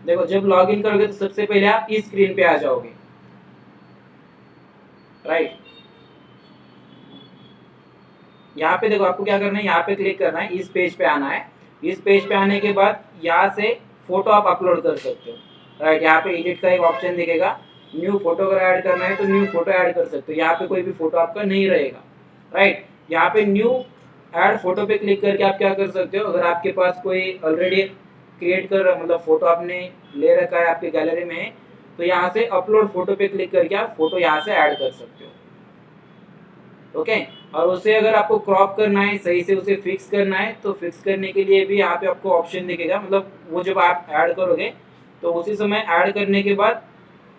देखो जब log in करोगे तो सबसे पहले आप इस स्क्रीन पे आ जाओगे, राइट। यहाँ पे देखो आपको क्या करना है, यहाँ पे क्लिक करना है, इस पेज पे आना है। इस पेज पे आने के बाद यहाँ से फोटो आप अपलोड कर सकते हो, राइट। यहाँ पे एडिट का एक ऑप्शन दिखेगा, न्यू फोटो अगर ऐड करना है तो न्यू फोटो ऐड कर सकते हो। यहाँ पे कोई भी फोटो आपका नहीं रहेगा, राइट। यहाँ पे न्यू ऐड फोटो पे क्लिक करके आप क्या कर सकते हो, अगर आपके पास कोई ऑलरेडी क्रिएट कर मतलब फोटो आपने ले रखा है आपकी गैलरी में, तो यहाँ से अपलोड फोटो पे क्लिक करके आप फोटो यहाँ से ऐड कर सकते हो, ओके। और उसे अगर आपको क्रॉप करना है, सही से उसे फिक्स करना है, तो फिक्स करने के लिए भी यहाँ पे आपको ऑप्शन दिखेगा, मतलब वो जब आप ऐड करोगे तो उसी समय ऐड करने के बाद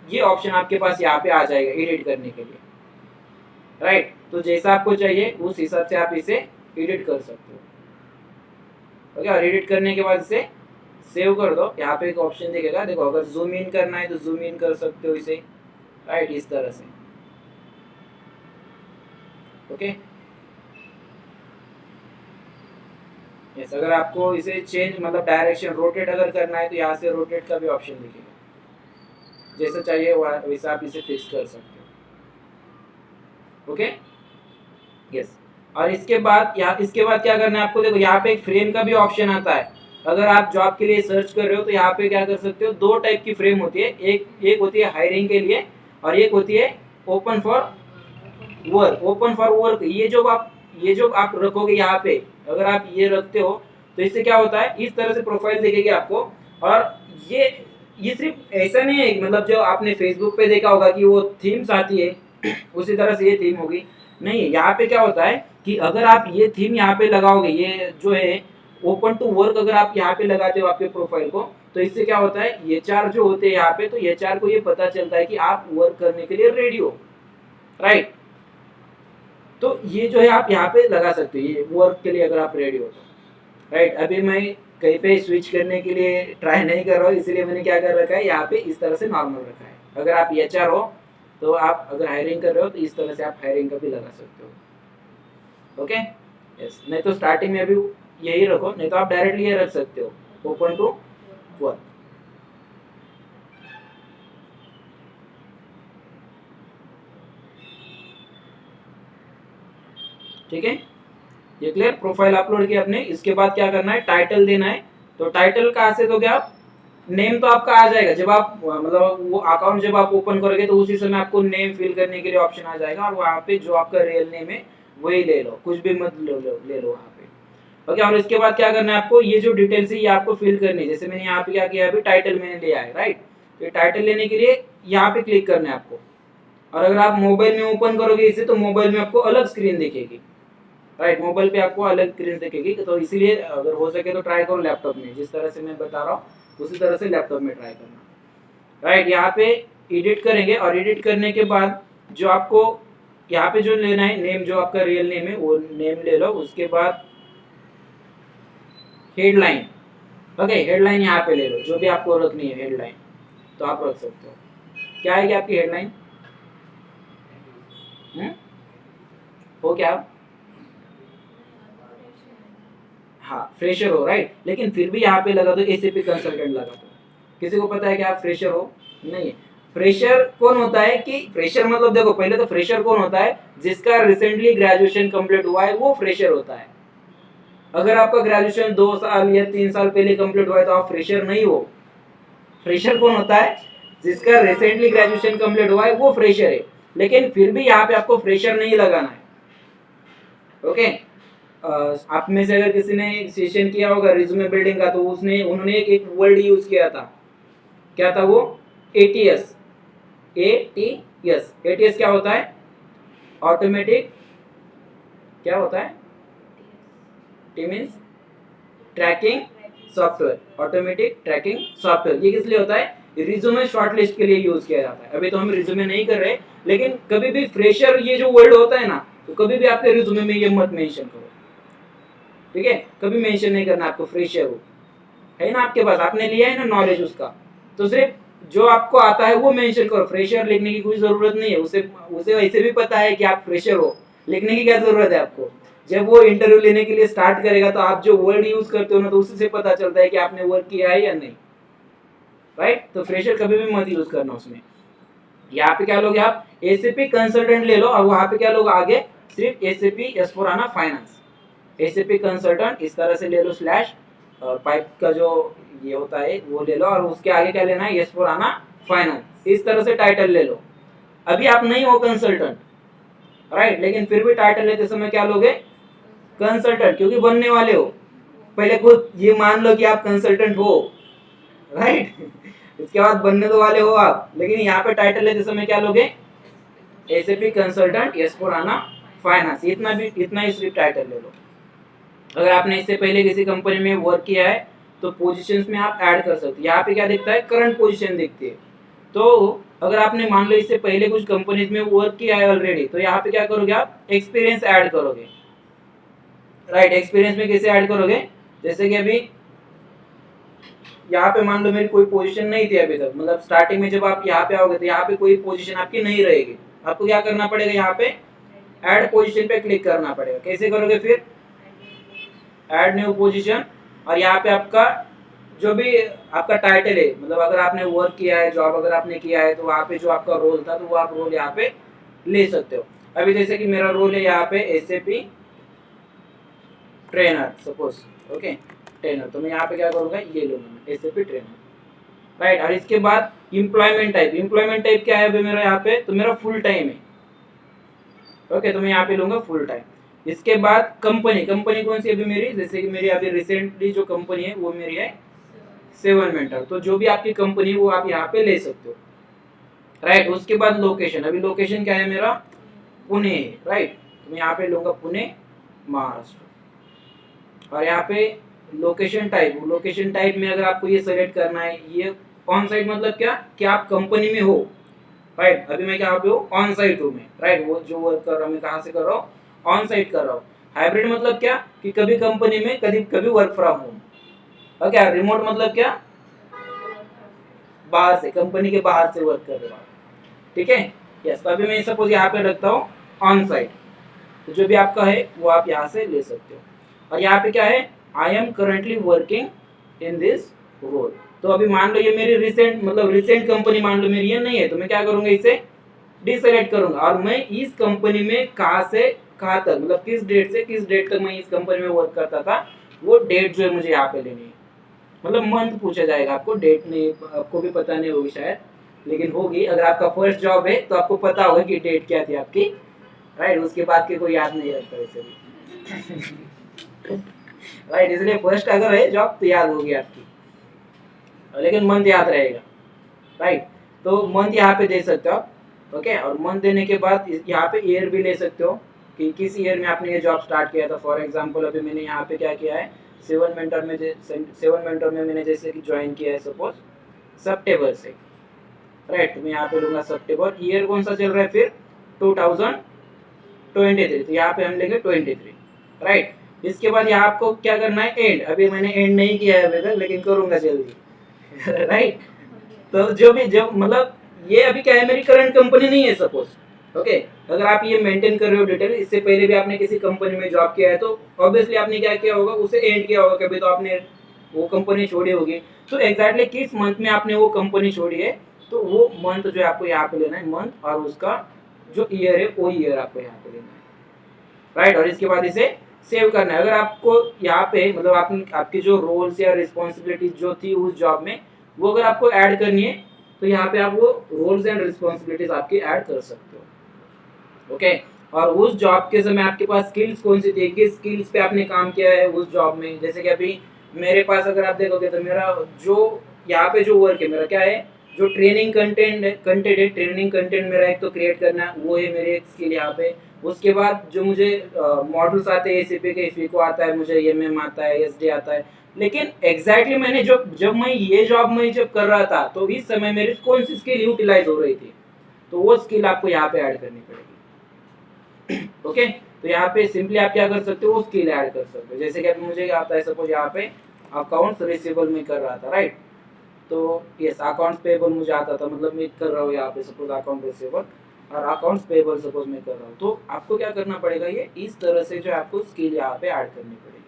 ये ऑप्शन आपके पास यहाँ पे आ जाएगा एडिट करने के लिए, राइट। तो जैसा आपको चाहिए उस हिसाब से आप इसे एडिट कर सकते हो, ओके। और एडिट करने के बाद इसे सेव कर दो। यहाँ पे एक ऑप्शन दिखेगा, देखो अगर जूम इन करना है तो जूम इन कर सकते हो इसे, राइट, इस तरह से, ओके। यस, अगर आपको इसे चेंज मतलब डायरेक्शन रोटेट अगर करना है तो यहाँ से रोटेट का भी ऑप्शन दिखेगा, जैसा चाहिए वैसा आप इसे फिक्स कर सकते हो, ओके। यस। और इसके बाद इसके बाद क्या करना है आपको, देखो यहाँ पे एक फ्रेम का भी ऑप्शन आता है। अगर आप जॉब के लिए सर्च कर रहे हो तो यहाँ पे क्या कर सकते हो, दो टाइप की फ्रेम होती है, एक होती है हायरिंग के लिए और एक होती है open for work. Open for work ये जो आप रखोगे यहाँ पे, अगर आप ये रखते हो तो इससे क्या होता है, इस तरह से प्रोफाइल दिखेगी आपको। और ये सिर्फ ऐसा नहीं है, मतलब जो आपने फेसबुक पे देखा होगा कि वो थीम्स आती है उसी तरह से ये थीम होगी, नहीं। यहाँ पे क्या होता है कि अगर आप ये थीम यहाँ पे लगाओगे, ये जो है ओपन टू वर्क, अगर आप यहाँ पे लगाते हो आपके प्रोफाइल को, तो इससे क्या होता है, एचआर जो होते हैं यहाँ पे, तो एचआर को ये पता चलता है कि आप वर्क करने के लिए रेडी हो, राइट। तो ये जो है आप यहाँ पे लगा सकते हो, ये वर्क के लिए अगर आप रेडी हो तो, राइट। अभी मैं कहीं पे स्विच करने के लिए ट्राई नहीं कर रहा हूँ, इसलिए मैंने क्या कर रखा है, यहाँ पे इस तरह से नॉर्मल रखा है। अगर आप एचआर हो तो आप अगर हायरिंग कर रहे हो तो इस तरह से आप हायरिंग का भी लगा सकते हो, ओके। यस, नहीं तो स्टार्टिंग में अभी यही रखो, नहीं तो आप डायरेक्टली ये रख सकते हो, ओपन टू वर्क। ठीक है, ये क्लियर। प्रोफाइल अपलोड किया आपने, इसके बाद क्या करना है, टाइटल देना है। तो टाइटल कहाँ से दोगे आप, नेम तो आपका आ जाएगा जब आप मतलब वो अकाउंट जब आप ओपन करोगे तो उसी समय आपको नेम फिल करने के लिए ऑप्शन आ जाएगा, और वहाँ पे जो आपका रियल नेम है वही ले लो, कुछ भी मत ले लो वहाँ पे, ओके। और इसके बाद क्या करना है आपको, ये जो डिटेल्स है ये आपको फिल करनी है। जैसे मैंने यहाँ पे क्या किया, अभी टाइटल मैंने लिया है, राइट। तो ये टाइटल लेने के लिए यहाँ पे क्लिक करना है आपको। और अगर आप मोबाइल में ओपन करोगे इसे तो मोबाइल में आपको अलग स्क्रीन दिखेगी, राइट। मोबाइल पे आपको अलग स्क्रीन दिखेगी, तो इसीलिए अगर हो सके तो ट्राई करो लैपटॉप में, जिस तरह से मैं बता रहा हूँ उसी तरह से लैपटॉप में ट्राई करना, राइट। यहाँ पे एडिट करेंगे, और एडिट करने के बाद जो आपको यहाँ पे जो लेना है नेम, जो आपका रियल नेम है वो नेम ले लो। उसके बाद हेडलाइन, ओके, हेडलाइन यहाँ पे ले लो, जो भी आपको रखनी है हेडलाइन तो आप रख सकते हो। क्या है कि आपकी हेडलाइन हो क्या आप, हाँ फ्रेशर हो, राइट। लेकिन फिर भी यहाँ पे लगा दो एसीपी कंसल्टेंट लगा दो। किसी को पता है कि आप फ्रेशर हो, नहीं है। फ्रेशर कौन होता है, कि फ्रेशर मतलब देखो पहले तो फ्रेशर कौन होता है, जिसका रिसेंटली ग्रेजुएशन कंप्लीट हुआ है वो फ्रेशर होता है। अगर आपका ग्रेजुएशन 2 साल या 3 साल पहले कंप्लीट हुआ है तो आप फ्रेशर नहीं हो। फ्रेशर कौन होता है, जिसका रिसेंटली ग्रेजुएशन कंप्लीट हुआ है वो फ्रेशर है। लेकिन फिर भी यहाँ पे आपको फ्रेशर नहीं लगाना है, ओके। आप में से अगर किसी ने सेशन किया होगा रिज्यूमे बिल्डिंग का, तो उन्होंने एक वर्ड यूज किया था, क्या था वो, एटीएस। एटीएस क्या होता है, ऑटोमेटिक, क्या होता है, T means tracking software, automatic tracking software. ये किस लिए होता है, रिज्यूमे शॉर्टलिस्ट के लिए यूज किया जाता है। अभी तो हम रिज्यूमे नहीं कर रहे, लेकिन कभी भी फ्रेशर ये जो वर्ड होता है ना, तो कभी भी आपके रिज्यूमे में ये मत मेंशन करो, ठीक है। कभी मेंशन नहीं करना आपको फ्रेशर हो, है ना आपके पास, आपने लिया है ना नॉलेज उसका, तो सिर्फ जो आपको आता है वो मेंशन करो। फ्रेशर लिखने की कोई जरूरत नहीं है, उसे वैसे भी पता है कि आप फ्रेशर हो, लिखने की क्या जरूरत है आपको। जब वो इंटरव्यू लेने के लिए स्टार्ट करेगा तो आप जो वर्ड यूज करते हो ना, तो उसी से पता चलता है कि आपने वर्क किया है या नहीं, राइट। तो फ्रेशर कभी भी मत यूज करना उसमें। यहाँ पे क्या लोगे आप, एसएपी कंसल्टेंट ले लो, और वहां पे क्या लोग आगे सिर्फ एसएपी एस/4HANA फाइनेंस, एसएपी कंसल्टेंट इस तरह से ले लो, स्लैश और पाइप का जो ये होता है वो ले लो, और उसके आगे क्या लेना है, एस/4HANA फाइनेंस, इस तरह से टाइटल ले लो। अभी आप नहीं हो कंसल्टेंट, राइट, लेकिन फिर भी टाइटल लेते समय क्या लोगे, कंसल्टेंट, क्योंकि बनने वाले हो। पहले खुद ये मान लो कि आप कंसल्टेंट हो, राइट इसके बाद बनने तो वाले हो आप, लेकिन यहाँ पे टाइटल लेते समय क्या लोगे, एसएपी कंसल्टेंट एस/4HANA फाइनेंस, इतना ही सिर्फ टाइटल ले लो। अगर आपने इससे पहले किसी कंपनी में वर्क किया है तो पोजीशंस में आप ऐड कर सकते हो। यहाँ पे क्या दिखता है, करंट पोजीशन दिखती है। तो अगर आपने मान लो इससे पहले कुछ कंपनीज में वर्क किया है ऑलरेडी, तो यहाँ पे क्या करोगे आप, एक्सपीरियंस ऐड करोगे, राइट। एक्सपीरियंस में कैसे ऐड करोगे, जैसे कि अभी यहाँ पे मान लो मेरी कोई पोजीशन नहीं थी अभी तक, मतलब स्टार्टिंग में जब आप यहाँ पे आओगे तो यहाँ पे कोई पोजीशन आपकी नहीं रहेगी। आपको क्या करना पड़ेगा, यहाँ पे ऐड पोजीशन पे क्लिक करना पड़ेगा। कैसे करोगे फिर, ऐड न्यू पोजीशन, और यहाँ पे आपका जो भी आपका टाइटल है, मतलब अगर आपने वर्क किया है, जॉब अगर आपने किया है, तो वहाँ पे जो आपका रोल था तो वो आप रोल यहाँ पे ले सकते हो। अभी जैसे कि मेरा रोल है यहाँ पे SAP trainer, suppose, okay trainer, तो मैं यहाँ पे क्या करूँगा, ये लूंगा एसएपी ट्रेनर, राइट। और इसके बाद एम्प्लॉयमेंट टाइप क्या है अभी मेरा यहाँ पे, तो मेरा फुल टाइम है, ओके, तो मैं यहाँ पे लूंगा फुल टाइम। इसके बाद कंपनी कौन सी अभी मेरी, जैसे कि मेरी अभी रिसेंटली जो कंपनी है वो मेरी है 7 मेंटर, तो जो भी आपकी कंपनी है वो आप यहाँ पे ले सकते हो, राइट। उसके बाद लोकेशन, अभी लोकेशन क्या है मेरा, पुणे, राइट, तो मैं यहाँ पे लूंगा पुणे महाराष्ट्र। और यहाँ पे लोकेशन टाइप में अगर आपको ये सेलेक्ट करना है, ये ऑन साइट मतलब क्या कि आप कंपनी में हो, राइट। अभी मैं क्या पे हूँ, ऑन साइट हूँ मैं, राइट। वो जो वर्क कर रहा हूँ मैं कहाँ से कर रहा हूँ, ऑन साइट कर रहा हूँ। हाइब्रिड मतलब क्या कि कभी कंपनी में कभी work from home, okay. Remote मतलब क्या, बाहर से, कंपनी के बाहर से वर्क कर रहे हो, ठीक है, यस। तो अभी मैं सपोज यहाँ पे रखता हूँ ऑन साइट, तो जो भी आपका है वो आप यहाँ से ले सकते हो। और यहाँ पे क्या है, I am currently working in this role, तो अभी मान लो ये मेरी रिसेंट कंपनी मान लो मेरी ये नहीं है, तो मैं क्या करूंगा, इसे डिसेलेक्ट करूंगा, और मैं इस कंपनी में कहाँ से कहाँ तक, मतलब किस डेट से किस डेट तक मैं इस कंपनी में वर्क करता था, वो डेट जो है मुझे यहाँ पे लेनी है। मतलब मंथ पूछा जाएगा आपको, डेट नहीं, आपको भी पता नहीं होगी शायद, लेकिन होगी। अगर आपका फर्स्ट जॉब है तो आपको पता होगा कि डेट क्या थी आपकी, राइट। उसके बाद के कोई याद नहीं रखता वैसे भी राइट, इसलिए फर्स्ट अगर है जॉब तो याद होगी आपकी, लेकिन मंथ याद रहेगा, राइट। तो मंथ यहाँ पे दे सकते हो आप, ओके। और मंथ देने के बाद यहाँ पे ईयर भी ले सकते हो कि किस ईयर में आपने ये जॉब स्टार्ट किया था। फॉर एग्जांपल अभी मैंने यहाँ पे क्या किया है, 7 मेंटर में मैंने जैसे कि ज्वाइन किया है सपोज सितंबर से, राइट। तो मैं यहाँ पे लूंगा सितंबर, ईयर कौन सा चल रहा है फिर 2023, तो यहाँ पे हम लेंगे 23, राइट। इसके बाद यहाँ आपको क्या करना है, एंड। अभी मैंने एंड नहीं किया है अभी तक, लेकिन करूंगा जल्दी राइट। तो जो मतलब ये अभी क्या है, मेरी करंट कंपनी नहीं है सपोज, ओके। अगर आप ये मेंटेन कर रहे हो डिटेल, इससे पहले भी आपने किसी कंपनी में जॉब किया है, तो ऑब्वियसली आपने क्या किया होगा, उसे एंड किया होगा कभी, तो आपने वो कंपनी छोड़ी होगी। तो एग्जैक्टली किस मंथ में आपने वो कंपनी छोड़ी है, तो वो मंथ जो है आपको यहाँ पे लेना है, मंथ, और उसका जो ईयर है वो ईयर आपको यहाँ पे लेना है, राइट। और इसके बाद इसे सेव करना है। अगर आपको यहाँ पे मतलब आपकी जो रोल्स या रिस्पॉन्सिबिलिटीज जो थी उस जॉब में, वो अगर आपको ऐड करनी है, तो यहाँ पे आप वो रोल्स एंड रिस्पॉन्सिबिलिटीज आपकी ऐड कर सकते हो, ओके। और उस जॉब के समय आपके पास स्किल्स कौन सी थी, किस स्किल्स पे आपने काम किया है उस जॉब में। जैसे कि अभी मेरे पास अगर आप देखोगे तो मेरा जो यहाँ पे जो वर्क है मेरा क्या है, जो ट्रेनिंग कंटेंट है, ट्रेनिंग कंटेंट मेरा एक तो क्रिएट करना, वो है मेरी एक स्किल यहाँ पे। उसके बाद जो मुझे मॉडल्स आते हैं एसीपी के, फीको आता है मुझे, एमएम आता है, एसडी आता है, लेकिन एग्जैक्टली मैंने जब मैं ये जॉब में जब कर रहा था, तो इस समय मेरी कौन सी स्किल यूटिलाइज हो रही थी, तो वो स्किल आपको यहाँ पे ऐड करनी पड़ेगी, ओके। तो यहाँ पे सिंपली आप क्या कर सकते हो, वो स्किल ऐड कर सकते हो। जैसे कि अभी मुझे आता है सपोज यहाँ पे अकाउंट्स रिसीवेबल में कर रहा था, राइट। तो यस, अकाउंट्स पेबल मुझे आता था, मतलब मैं कर रहा हूँ यहाँ पे सपोज अकाउंट रिसीवेबल, और अकाउंट्स पेबल सपोज मैं कर रहा हूँ। तो आपको क्या करना पड़ेगा, ये इस तरह से जो आपको स्किल यहाँ पे ऐड करनी पड़ेगी,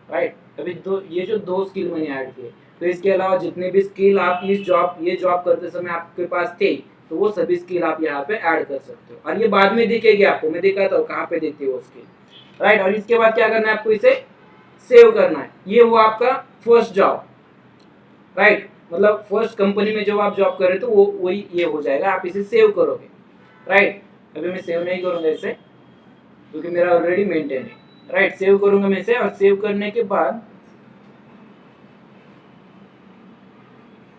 राइट। अभी ये जो 2 स्किल मैंने ऐड किए, तो इसके अलावा जितने भी स्किल आप ये जॉब करते समय आपके पास थे, तो वो सभी स्किल आप यहाँ पे ऐड कर सकते हो, और ये बाद में दिखेगी आपको, मैं दिखाता हूँ कहाँ पे दिखती है वो स्किल, राइट। और इसके बाद क्या करना है आपको, इसे सेव करना है। ये हुआ आपका फर्स्ट जॉब, राइट, मतलब फर्स्ट कंपनी में जब आप जॉब कर रहे तो वो वही ये हो जाएगा, आप इसे सेव करोगे, राइट। अभी मैं सेव नहीं करूंगा इसे, क्योंकि मेरा ऑलरेडी मेंटेन है, राइट। सेव करूंगा मैं इसे, और सेव करने के बाद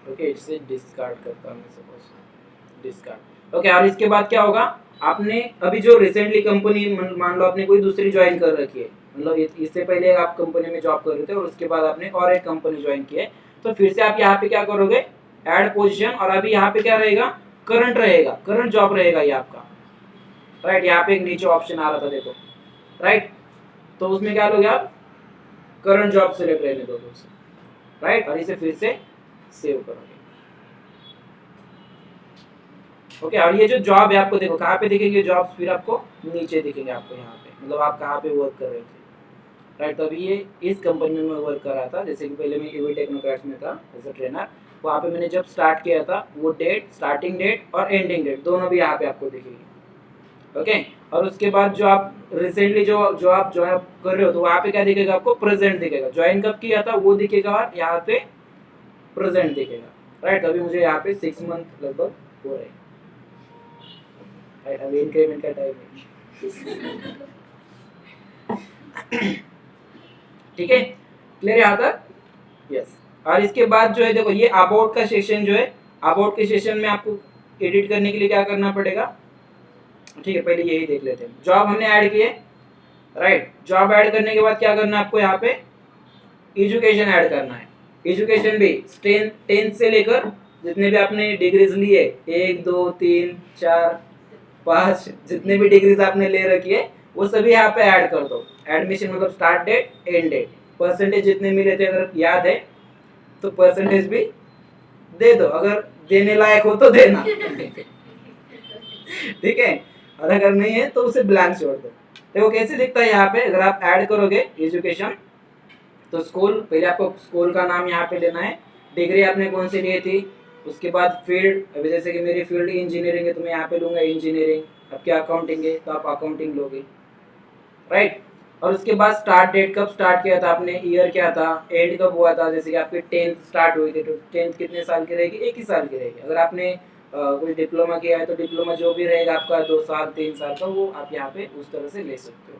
ओके, इसे डिस्कार्ड करता हूं मैं, सपोज डिस्कार्ड, ओके। और इसके बाद क्या होगा, आपने अभी जो रिसेंटली कंपनी, मान लो आपने कोई दूसरी ज्वाइन कर रखी है, मतलब इससे पहले आप कंपनी में जॉब कर रहे थे और उसके बाद आपने और एक कंपनी ज्वाइन की है, तो फिर से आप यहाँ पे क्या करोगे, ऐड पोजीशन, और अभी यहाँ पे क्या रहेगा, करंट रहेगा, करंट जॉब रहेगा ये आपका, राइट। यहाँ पे एक नीचे ऑप्शन आ रहा था देखो, राइट, तो उसमें क्या लोगे आप, करंट जॉब सिलेक्ट रहने दो, राइट, और इसे फिर से सेव करोगे, ओके। और ये जो जॉब है आपको देखो कहाँ पे दिखेंगे जॉब्स, फिर आपको नीचे दिखेंगे आपको यहाँ पे, मतलब आप कहाँ पे वर्क कर रहे थे, राइट। तो अभी ये इस कंपनी में मैं वर्क कर रहा था, जैसे कि पहले मैं ईवी टेक्नोक्रेट्स में था एज अ ट्रेनर, वहाँ पे मैंने जब स्टार्ट किया था, वो डेट, स्टार्टिंग डेट और एंडिंग डेट दोनों भी यहाँ पे आपको दिखेगी, ओके। और उसके बाद जो आप रिसेंटली जो आप ज्वाइन कर रहे हो, तो वहाँ पे क्या दिखेगा आपको, प्रेजेंट दिखेगा, ज्वाइन कब किया था वो दिखेगा, और यहाँ पे प्रेजेंट दिखेगा, राइट। अभी मुझे यहाँ पे 6 मंथ लगभग हो रहे हैं, राइट। अभी इंक्रीमेंट का टाइम है ठीक है, क्लियर यहाँ तक, यस। और इसके बाद जो है देखो, ये अबाउट का सेक्शन जो है, अबाउट के सेक्शन में आपको एडिट करने के लिए क्या करना पड़ेगा, ठीक है, पहले यही देख लेते हैं। जॉब हमने ऐड किए, राइट, जॉब ऐड करने के बाद क्या करना है आपको, यहाँ पे एजुकेशन ऐड करना है। एजुकेशन भी 10 से लेकर जितने भी आपने डिग्रीज ली है, 1 2 3 4 5, जितने भी डिग्रीज आपने ले रखी है वो सभी यहाँ पे ऐड कर दो। एडमिशन मतलब start date, end date, percentage जितने मिले थे अगर याद है तो परसेंटेज भी दे दो, अगर देने लायक हो तो देना ठीक है, और अगर नहीं है तो उसे ब्लैंक छोड़ दो। देखो कैसे दिखता है यहाँ पे, अगर आप ऐड करोगे एजुकेशन, तो स्कूल, पहले आपको स्कूल का नाम यहाँ पे लेना है, डिग्री आपने कौन सी ली थी, उसके बाद फील्ड, अभी जैसे कि मेरी फील्ड इंजीनियरिंग है तो मैं यहाँ पे लूंगा इंजीनियरिंग, अब क्या अकाउंटिंग है तो आप अकाउंटिंग लोगे, राइट। और उसके बाद स्टार्ट डेट, कब स्टार्ट किया था आपने, ईयर क्या था, एंड कब हुआ था, जैसे कि आपकी 10th स्टार्ट हुई थी तो 10th कितने साल की रहेगी, 1 ही साल की रहेगी। अगर आपने कोई डिप्लोमा किया है तो डिप्लोमा जो भी रहेगा आपका 2 साल 3 साल का, वो आप यहाँ पे उस तरह से ले सकते हो,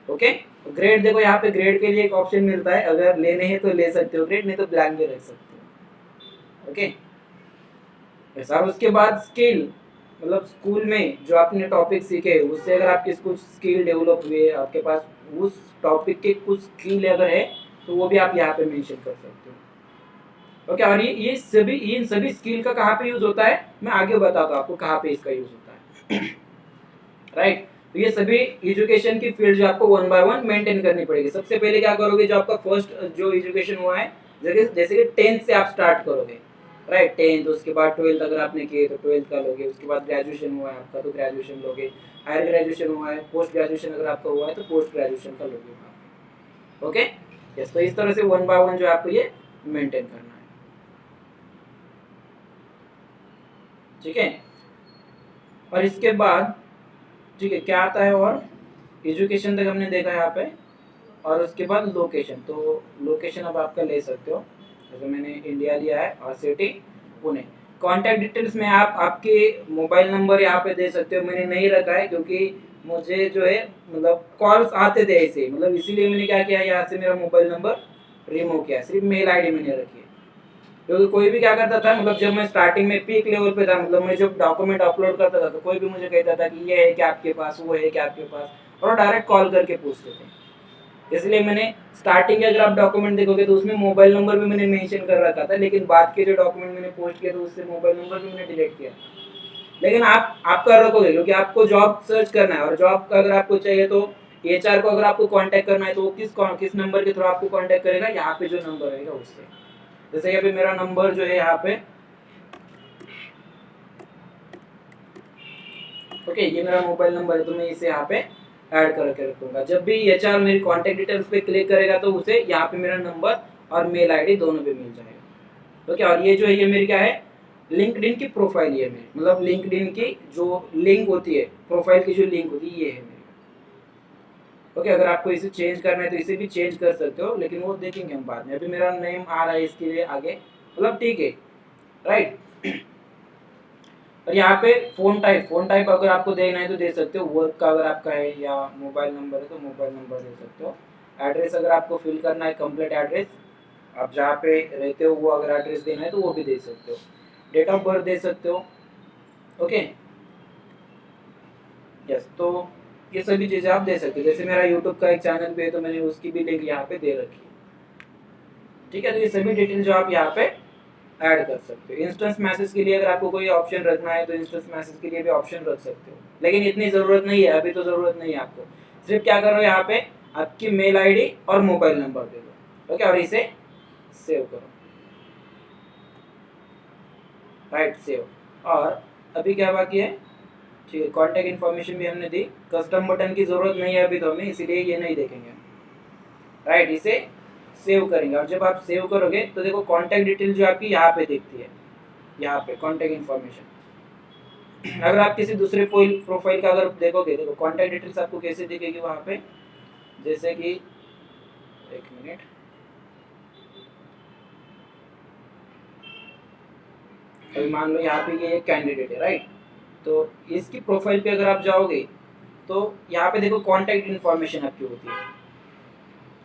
ओके। ग्रेड देखो यहाँ पे ग्रेड के लिए एक ऑप्शन मिलता है, अगर लेने हैं तो ले सकते हो ग्रेड, नहीं तो ब्लैंक भी रख सकते हो, ओके। और उसके बाद स्किल, मतलब स्कूल में जो आपने टॉपिक सीखे उससे अगर आपके कुछ स्किल डेवलप हुए, आपके पास उस टॉपिक के कुछ स्किल अगर है तो वो भी आप यहाँ पे मेंशन कर सकते हो, ओके। और ये सभी, इन सभी स्किल का कहाँ पे यूज होता है मैं आगे बताता हूँ आपको कहाँ पे इसका यूज होता है राइट। तो ये सभी एजुकेशन की फील्ड जो आपको 1 बाय 1 मेंटेन करनी पड़ेगी। सबसे पहले क्या करोगे, जो आपका फर्स्ट जो एजुकेशन हुआ है, जैसे कि 10th से आप स्टार्ट करोगे, राइट, 10th, उसके बाद 12th अगर आपने किए तो 12th का लोगे, उसके बाद ग्रेजुएशन हुआ है आपका तो ग्रेजुएशन लोगे, हायर ग्रेजुएशन हुआ है, पोस्ट ग्रेजुएशन अगर आपका हुआ है तो पोस्ट ग्रेजुएशन का लोगे, ओके। यस, तो इस तरह से 1 बाय 1 जो आपको ये मेंटेन करना है, ठीक है। और इसके बाद ठीक है क्या आता है, और एजुकेशन तक हमने देखा यहाँ पे, और उसके बाद लोकेशन, तो लोकेशन अब आपका ले सकते हो, जैसे मैंने इंडिया लिया है और सिटी पुणे। कॉन्टैक्ट डिटेल्स में आप आपके मोबाइल नंबर यहाँ पे दे सकते हो, मैंने नहीं रखा है क्योंकि मुझे जो है मतलब कॉल्स आते थे ऐसे, मतलब इसीलिए मैंने क्या किया, यहाँ से मेरा मोबाइल नंबर रिमूव किया, सिर्फ मेल आईडी मैंने रखी है। क्योंकि कोई भी क्या करता था, मतलब जब मैं स्टार्टिंग में पीक लेवल पे था, मतलब मैं जब डॉक्यूमेंट अपलोड करता था तो कोई भी मुझे कहता था कि ये है क्या आपके पास, वो है क्या आपके पास, और डायरेक्ट कॉल करके पूछते थे। इसलिए मैंने स्टार्टिंग के अगर आप डॉक्यूमेंट देखोगे तो उसमें मोबाइल नंबर भी मैंने मेंशन कर रखा था, लेकिन बाद के जो डॉक्यूमेंट मैंने पोस्ट किया तो उससे मोबाइल नंबर भी मैंने डिलीट किया। लेकिन आप कर रखोगे क्योंकि आपको जॉब सर्च करना है, और जॉब का अगर आपको चाहिए तो एचआर को अगर आपको कांटेक्ट करना है तो वो किस नंबर के थ्रू आपको कांटेक्ट करेगा, यहाँ पे जो नंबर रहेगा उससे। जैसे अभी मेरा नंबर जो है यहाँ पे, ओके, ये मेरा मोबाइल नंबर है तो मैं इसे यहाँ पे ऐड करके रखूंगा। जब भी एचआर मेरी कॉन्टैक्ट डिटेल्स पे क्लिक करेगा तो उसे यहाँ पे मेरा नंबर और मेल आईडी दोनों पे मिल जाएगा। ओके, और ये जो है ये मेरी क्या है, लिंक्डइन की प्रोफाइल ये मेरी, मतलब लिंक्डइन की जो लिंक होती है, प्रोफाइल की जो लिंक होती है ये है मेरी। ओके, अगर आपको इसे चेंज करना है तो इसे भी चेंज कर सकते हो, लेकिन वो देखेंगे हम बाद में। अभी मेरा नेम आ रहा है इसके लिए आगे, मतलब ठीक है, राइट। और यहाँ पे फोन टाइप अगर आपको देना है तो दे सकते हो, वर्क का अगर आपका है, या मोबाइल नंबर है तो मोबाइल नंबर दे सकते हो। एड्रेस अगर आपको फिल करना है, कंप्लीट एड्रेस, आप जहाँ पे रहते हो वो अगर एड्रेस देना है तो वो भी दे सकते हो। डेट ऑफ बर्थ दे सकते हो। ओके, यस, तो ये सभी चीज़ें आप दे सकते हो। जैसे मेरा यूट्यूब का एक चैनल भी है तो मैंने उसकी भी लिंक यहाँ पे दे रखी है। ठीक है, तो ये सभी डिटेल जो आप यहाँ पे ऐड कर सकते हो। इंस्टेंस मैसेज के लिए अगर आपको कोई ऑप्शन रखना है तो इंस्टेंस मैसेज के लिए भी ऑप्शन रख सकते हो, लेकिन इतनी ज़रूरत नहीं है, अभी तो ज़रूरत नहीं है आपको। सिर्फ क्या करो, यहाँ पे आपकी मेल आईडी और मोबाइल नंबर दे दो। ओके, और इसे सेव करो, राइट, सेव। और अभी क्या बाकी है, ठीक है, कॉन्टैक्ट इन्फॉर्मेशन भी हमने दी। कस्टम बटन की ज़रूरत नहीं है अभी तो हमें, इसीलिए ये नहीं देखेंगे, राइट। इसे सेव करेंगे, और जब आप सेव करोगे तो देखो कॉन्टैक्ट डिटेल जो आपकी यहाँ पे दिखती है, यहाँ पे कॉन्टैक्ट इन्फॉर्मेशन। अगर आप किसी दूसरे प्रोफाइल का अगर देखोगे, देखो कॉन्टैक्ट डिटेल्स आपको कैसे दिखेगी वहाँ पे, जैसे कि एक मिनट, अभी मान लो यहाँ पे ये एक कैंडिडेट है, राइट। तो इसकी प्रोफाइल पे अगर आप जाओगे तो यहाँ पे देखो कॉन्टैक्ट इन्फॉर्मेशन आपकी होती है,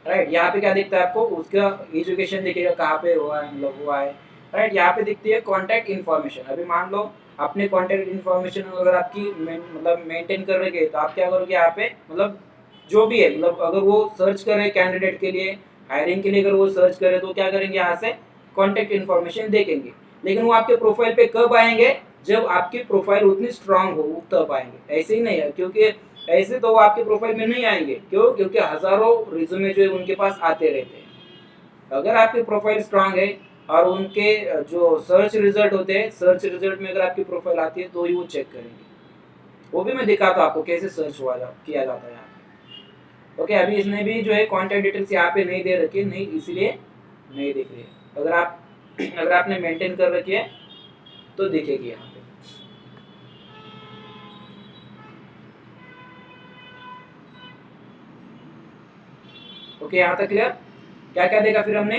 राइट। यहाँ पे क्या दिखता है आपको, उसका एजुकेशन दिखेगा, कहाँ पे हुआ है, मतलब हुआ है, राइट। यहाँ पे दिखती है कॉन्टैक्ट इन्फॉर्मेशन। अभी मान लो अपने कॉन्टैक्ट इन्फॉर्मेशन अगर आपकी मतलब मेंटेन कर रहे तो आप क्या करोगे, यहाँ पे मतलब जो भी है, मतलब अगर वो सर्च कर रहे कैंडिडेट के लिए, हायरिंग के लिए अगर वो सर्च करे तो क्या करेंगे, यहाँ से कॉन्टैक्ट इन्फॉर्मेशन देखेंगे। लेकिन वो आपके प्रोफाइल पे कब आएंगे, जब आपकी प्रोफाइल उतनी स्ट्रांग हो तब आएंगे, ऐसे ही नहीं है, क्योंकि ऐसे तो वो आपके प्रोफाइल में नहीं आएंगे। क्यों? क्योंकि हजारों रिज्यूमे जो है उनके पास आते रहते हैं। अगर आपकी प्रोफाइल स्ट्रांग है और उनके जो सर्च रिजल्ट होते हैं, सर्च रिजल्ट में अगर आपकी प्रोफाइल आती है तो ही वो चेक करेंगे। वो भी मैं दिखाता हूँ आपको कैसे सर्च किया जाता है यहाँ पे। ओके, अभी इसने भी जो है कॉन्टैक्ट डिटेल्स यहाँ पे नहीं दे रखी है, नहीं इसलिए नहीं दिख रही है। अगर आपने मेंटेन कर रखी है तो दिखेगी यहाँ पे। ओके, यहाँ तक क्लियर। क्या क्या देखा फिर हमने,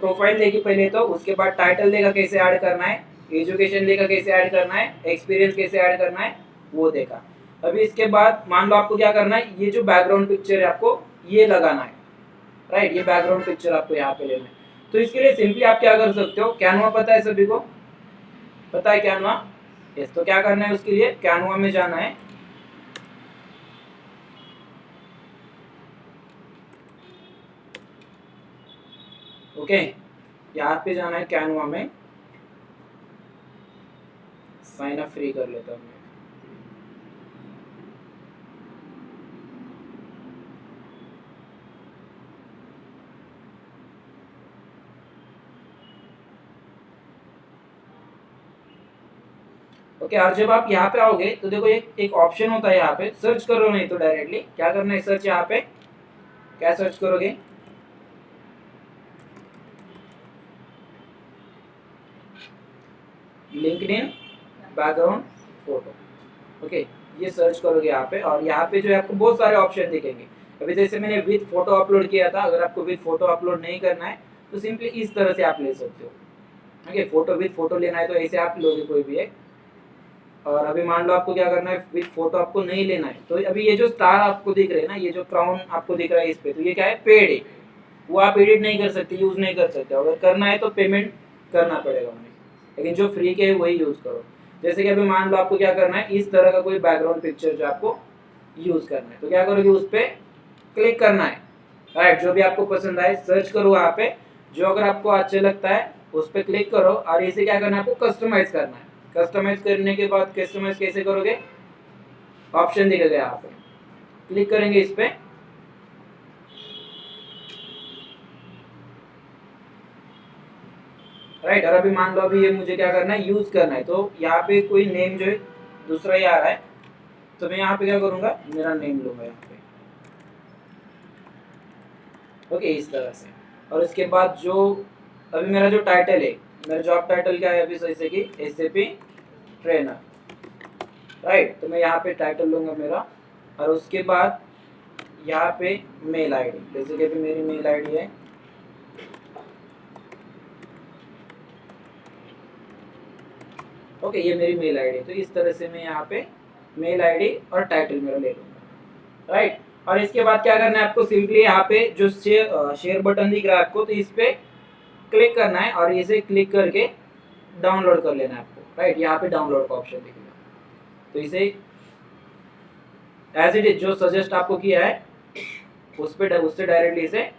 प्रोफाइल देखी पहले, तो उसके बाद टाइटल देखा कैसे ऐड करना है, एजुकेशन देखा कैसे ऐड करना है, एक्सपीरियंस कैसे ऐड करना है वो देखा। अभी इसके बाद मान लो आपको क्या करना है, ये जो बैकग्राउंड पिक्चर है आपको ये लगाना है, राइट। ये बैकग्राउंड पिक्चर आपको यहाँ पे लेना है। तो इसके लिए सिंपली आप क्या कर सकते हो, कैनवा पता है सभी को, पता है कैनवा? यस, तो क्या करना है उसके लिए, कैनवा में जाना है। ओके, यहाँ पे जाना है कैनवा में, साइन अप फ्री कर लेता हूँ। ओके, और जब आप यहाँ पे आओगे तो देखो एक ऑप्शन होता है यहाँ पे, सर्च करो, नहीं तो डायरेक्टली क्या करना है, सर्च यहाँ पे क्या सर्च करोगे, लिंक्डइन बैकग्राउंड फोटो। ओके, ये सर्च करोगे यहाँ पे, और यहाँ पे जो है आपको बहुत सारे ऑप्शन दिखेंगे। अभी जैसे मैंने विद फोटो अपलोड किया था, अगर आपको विद फोटो अपलोड नहीं करना है तो सिंपली इस तरह से आप ले सकते हो। ओके, फोटो विद फोटो लेना है तो ऐसे आप लोगे कोई भी एक। और अभी मान लो आपको क्या करना है, विद फोटो आपको नहीं लेना है, तो अभी ये जो स्टार आपको दिख रहे हैं ना, ये जो क्राउन आपको दिख रहा है इस पे, तो ये क्या है, पेड है, वो आप एडिट नहीं कर सकते, यूज नहीं कर सकते। अगर करना है तो पेमेंट करना पड़ेगा उन्हें, लेकिन जो फ्री के है वही यूज करो। जैसे कि अभी मान लो आपको क्या करना है, इस तरह का कोई बैकग्राउंड पिक्चर जो आपको यूज करना है, तो क्या करोगे, उस पर क्लिक करना है, राइट। जो भी आपको पसंद आए सर्च करो वहाँ पे, जो अगर आपको अच्छा लगता है उस पर क्लिक करो, और इसे क्या करना है, आपको कस्टमाइज करना है। कस्टमाइज करने के बाद कस्टमाइज कैसे करोगे, ऑप्शन दिखेगा यहाँ पे, क्लिक करेंगे इस पे, राइट। और अभी मान लो अभी ये मुझे क्या करना है, यूज करना है, तो यहाँ पे कोई नेम जो है दूसरा ही आ रहा है, तो मैं यहाँ पे क्या करूँगा, मेरा नेम लूँगा यहाँ पे, ओके, इस तरह से। और इसके बाद जो अभी मेरा जो टाइटल है, मेरा जॉब टाइटल क्या है अभी, जैसे कि SAP ट्रेनर, राइट। तो मैं यहाँ पे टाइटल लूँगा मेरा, और उसके बाद यहाँ पे मेल आईडी, जैसे कि अभी मेरी मेल आईडी है, ओके, ये मेरी मेल आईडी है। तो इस तरह से मैं यहाँ पे मेल आईडी और टाइटल मेरा ले लूँगा, राइट। और इसके बाद क्या करना है आपको, सिंपली यहाँ पे जो शेयर बटन दिख रहा है आपको, तो इस पे क्लिक करना है और इसे क्लिक करके डाउनलोड कर लेना है आपको, राइट। यहाँ पे डाउनलोड का ऑप्शन दिखेगा, तो इसे एज इट इज जो सजेस्ट आपको किया है उससे डायरेक्टली इसे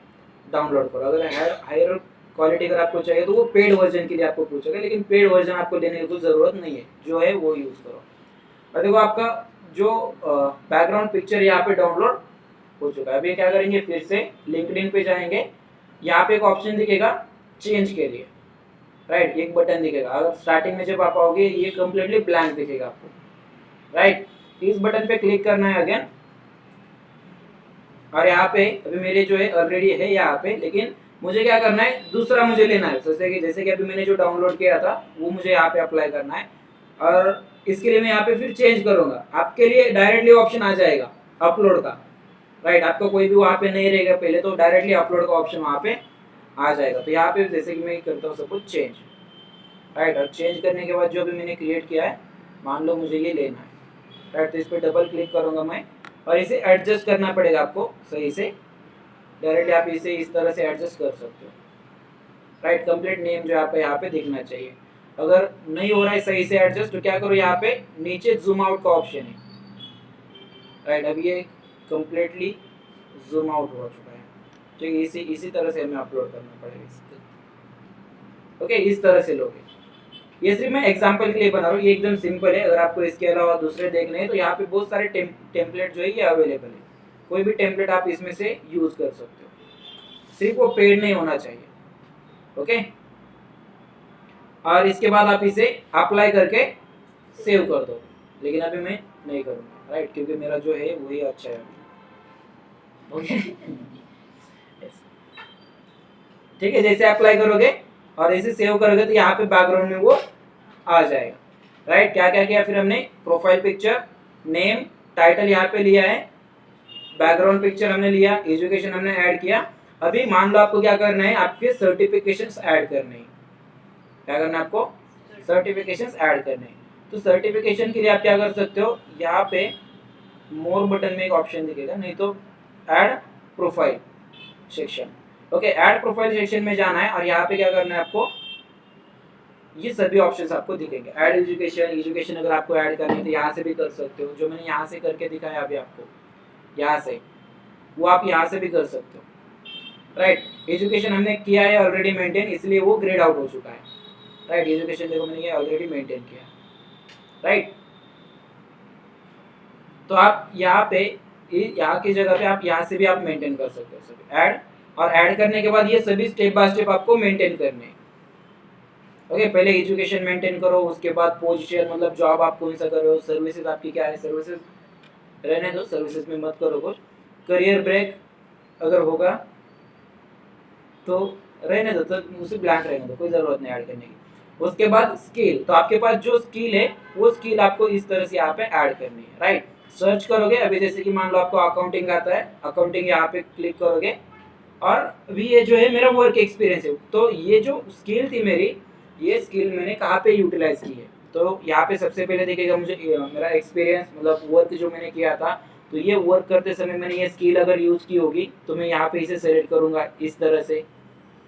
डाउनलोड करो। अगर हायर क्वालिटी अगर आपको चाहिए तो वो पेड वर्जन के लिए आपको पूछेगा, लेकिन पेड वर्जन आपको लेने की कोई ज़रूरत नहीं है, जो है वो यूज़ करो। और देखो आपका जो बैकग्राउंड पिक्चर यहाँ पे डाउनलोड हो चुका है। अभी क्या करेंगे, फिर से लिंक्डइन पे जाएंगे, यहाँ पे एक ऑप्शन दिखेगा चेंज के लिए, राइट। एक बटन दिखेगा, अगर स्टार्टिंग में जब आप आओगे ये कम्प्लीटली ब्लैंक दिखेगा आपको, राइट। इस बटन पे क्लिक करना है अगेन, और यहाँ पे अभी मेरे जो है ऑलरेडी है यहाँ पे, लेकिन मुझे क्या करना है, दूसरा मुझे लेना है। जैसे कि अभी मैंने जो डाउनलोड किया था वो मुझे यहाँ पे अप्लाई करना है, और इसके लिए मैं यहाँ पे फिर चेंज करूँगा। आपके लिए डायरेक्टली ऑप्शन आ जाएगा अपलोड का, राइट। आपको कोई भी वहाँ पे नहीं रहेगा पहले, तो डायरेक्टली अपलोड का ऑप्शन वहाँ पे आ जाएगा। तो यहाँ पे जैसे कि मैं करता हूँ सपोज चेंज, राइट। और चेंज करने के बाद जो भी मैंने क्रिएट किया है, मान लो मुझे ये लेना है, राइट। तो इस पर डबल क्लिक करूँगा मैं, और इसे एडजस्ट करना पड़ेगा आपको सही से। डायरेक्टली आप इसे इस तरह से एडजस्ट कर सकते हो, राइट। कंप्लीट नेम जो आपका यहाँ पे दिखना चाहिए। अगर नहीं हो रहा है सही से एडजस्ट, तो क्या करो, यहाँ पे नीचे जूम आउट का ऑप्शन है, राइट। अब ये कंप्लीटली जूम आउट हो चुका है, ठीक है। इसी तरह से हमें अपलोड करना पड़ेगा इसको, ओके। इस तरह से लोगे। ये सिर्फ मैं एग्जांपल के लिए बना रहा हूँ, ये एकदम सिंपल है। अगर आपको इसके अलावा दूसरे देखने हैं तो यहाँ पे बहुत सारे टेम्पलेट जो है ये अवेलेबल है, कोई भी टेम्पलेट आप इसमें से यूज कर सकते हो, सिर्फ वो पेड नहीं होना चाहिए, ओके। और इसके बाद आप इसे अप्लाई करके सेव कर दो, लेकिन अभी मैं नहीं करूँगा, राइट, क्योंकि मेरा जो है वही अच्छा है, ओके। ठीक है, जैसे अप्लाई करोगे और इसे सेव करोगे तो यहाँ पे बैकग्राउंड में वो आ जाएगा, राइट। क्या क्या किया फिर हमने, प्रोफाइल पिक्चर, नेम, टाइटल यहाँ पे लिया है, बैकग्राउंड पिक्चर हमने लिया, एजुकेशन हमने ऐड किया। अभी मान लो आपको क्या करना है, आपके सर्टिफिकेशंस ऐड करने हैं। क्या करना है आपको, सर्टिफिकेशंस ऐड करने हैं। तो सर्टिफिकेशन के लिए आप क्या कर सकते हो, यहाँ पे मोर बटन में एक ऑप्शन दिखेगा, नहीं तो add profile section, okay. Add profile section में जाना है, और यहाँ पे क्या करना है आपको, ये सभी ऑप्शंस आपको दिखेंगे। ऐड एजुकेशन अगर आपको ऐड करनी है तो यहाँ से भी कर सकते हो, जो मैंने यहाँ से करके दिखाया अभी आपको, यहाँ से, वो आप यहाँ से भी कर सकते हो, राइट। एजुकेशन हमने किया है ऑलरेडी मेंटेन, इसलिए वो ग्रेड आउट हो चुका है, राइट। एजुकेशन देखो मैंने ये ऑलरेडी मेंटेन किया, राइट। तो आप यहाँ पे, यहाँ की जगह पे आप यहाँ से भी आप मेंटेन कर सकते हो सभी ऐड, और ऐड करने के बाद ये सभी स्टेप बाय स्टेप आपको मेंटेन करने हैं, ओके। पहले एजुकेशन मेंटेन करो, उसके बाद पोजीशन, मतलब जॉब आप कौन सा कर रहे हो, सर्विसेज आपकी क्या है, सर्विसेज रहने दो, सर्विसेज में मत करो कुछ। करियर ब्रेक अगर होगा तो रहने दो, तो उसे ब्लैंक रहने दो, कोई ज़रूरत नहीं ऐड करने की। उसके बाद स्किल, तो आपके पास जो स्किल है वो स्किल आपको इस तरह से यहाँ पे ऐड करनी है, राइट। सर्च करोगे, अभी जैसे कि मान लो आपको अकाउंटिंग आता है, अकाउंटिंग यहाँ पे क्लिक करोगे, और अभी ये जो है मेरा वर्क एक्सपीरियंस है, तो ये जो स्किल थी मेरी, ये स्किल मैंने कहाँ पे यूटिलाइज की है, तो यहाँ पे सबसे पहले दिखेगा मुझे मेरा एक्सपीरियंस, मतलब वर्क जो मैंने किया था। तो ये वर्क करते समय मैंने ये स्किल अगर यूज़ की होगी तो मैं यहाँ पे इसे सेलेक्ट करूँगा इस तरह से,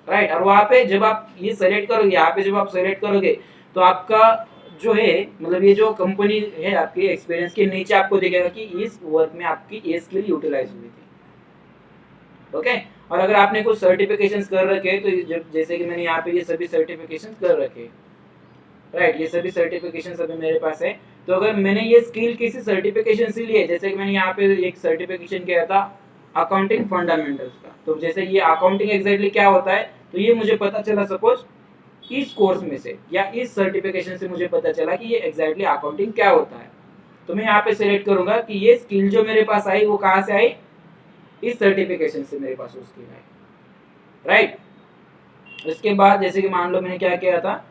राइट। और वहाँ पे जब आप ये सेलेक्ट करोगे, यहाँ पे जब आप सेलेक्ट करोगे तो आपका जो है, मतलब ये जो कंपनी है आपके एक्सपीरियंस के नीचे आपको दिखेगा कि इस वर्क में आपकी ये स्किल यूटिलाइज हुई थी, ओके। और अगर आपने कुछ सर्टिफिकेशंस कर रखे तो जैसे कि मैंने यहाँ पे ये सभी सर्टिफिकेशंस कर रखे, राइट। ये सभी सर्टिफिकेशंस अभी मेरे पास है। तो अगर मैंने ये स्किल किसी सर्टिफिकेशन से लिए, जैसे कि मैंने यहाँ पे एक सर्टिफिकेशन किया था अकाउंटिंग फंडामेंटल्स का, तो जैसे ये अकाउंटिंग एग्जैक्टली क्या होता है, तो ये मुझे पता चला सपोज इस कोर्स में से या इस सर्टिफिकेशन से मुझे पता चला कि ये एग्जैक्टली अकाउंटिंग क्या होता है, तो मैं यहाँ पे सिलेक्ट करूंगा कि ये स्किल जो मेरे पास आई वो कहाँ से आई, इस सर्टिफिकेशन से मेरे पास वो स्किल आई, राइट। इसके बाद जैसे कि मान लो मैंने क्या किया था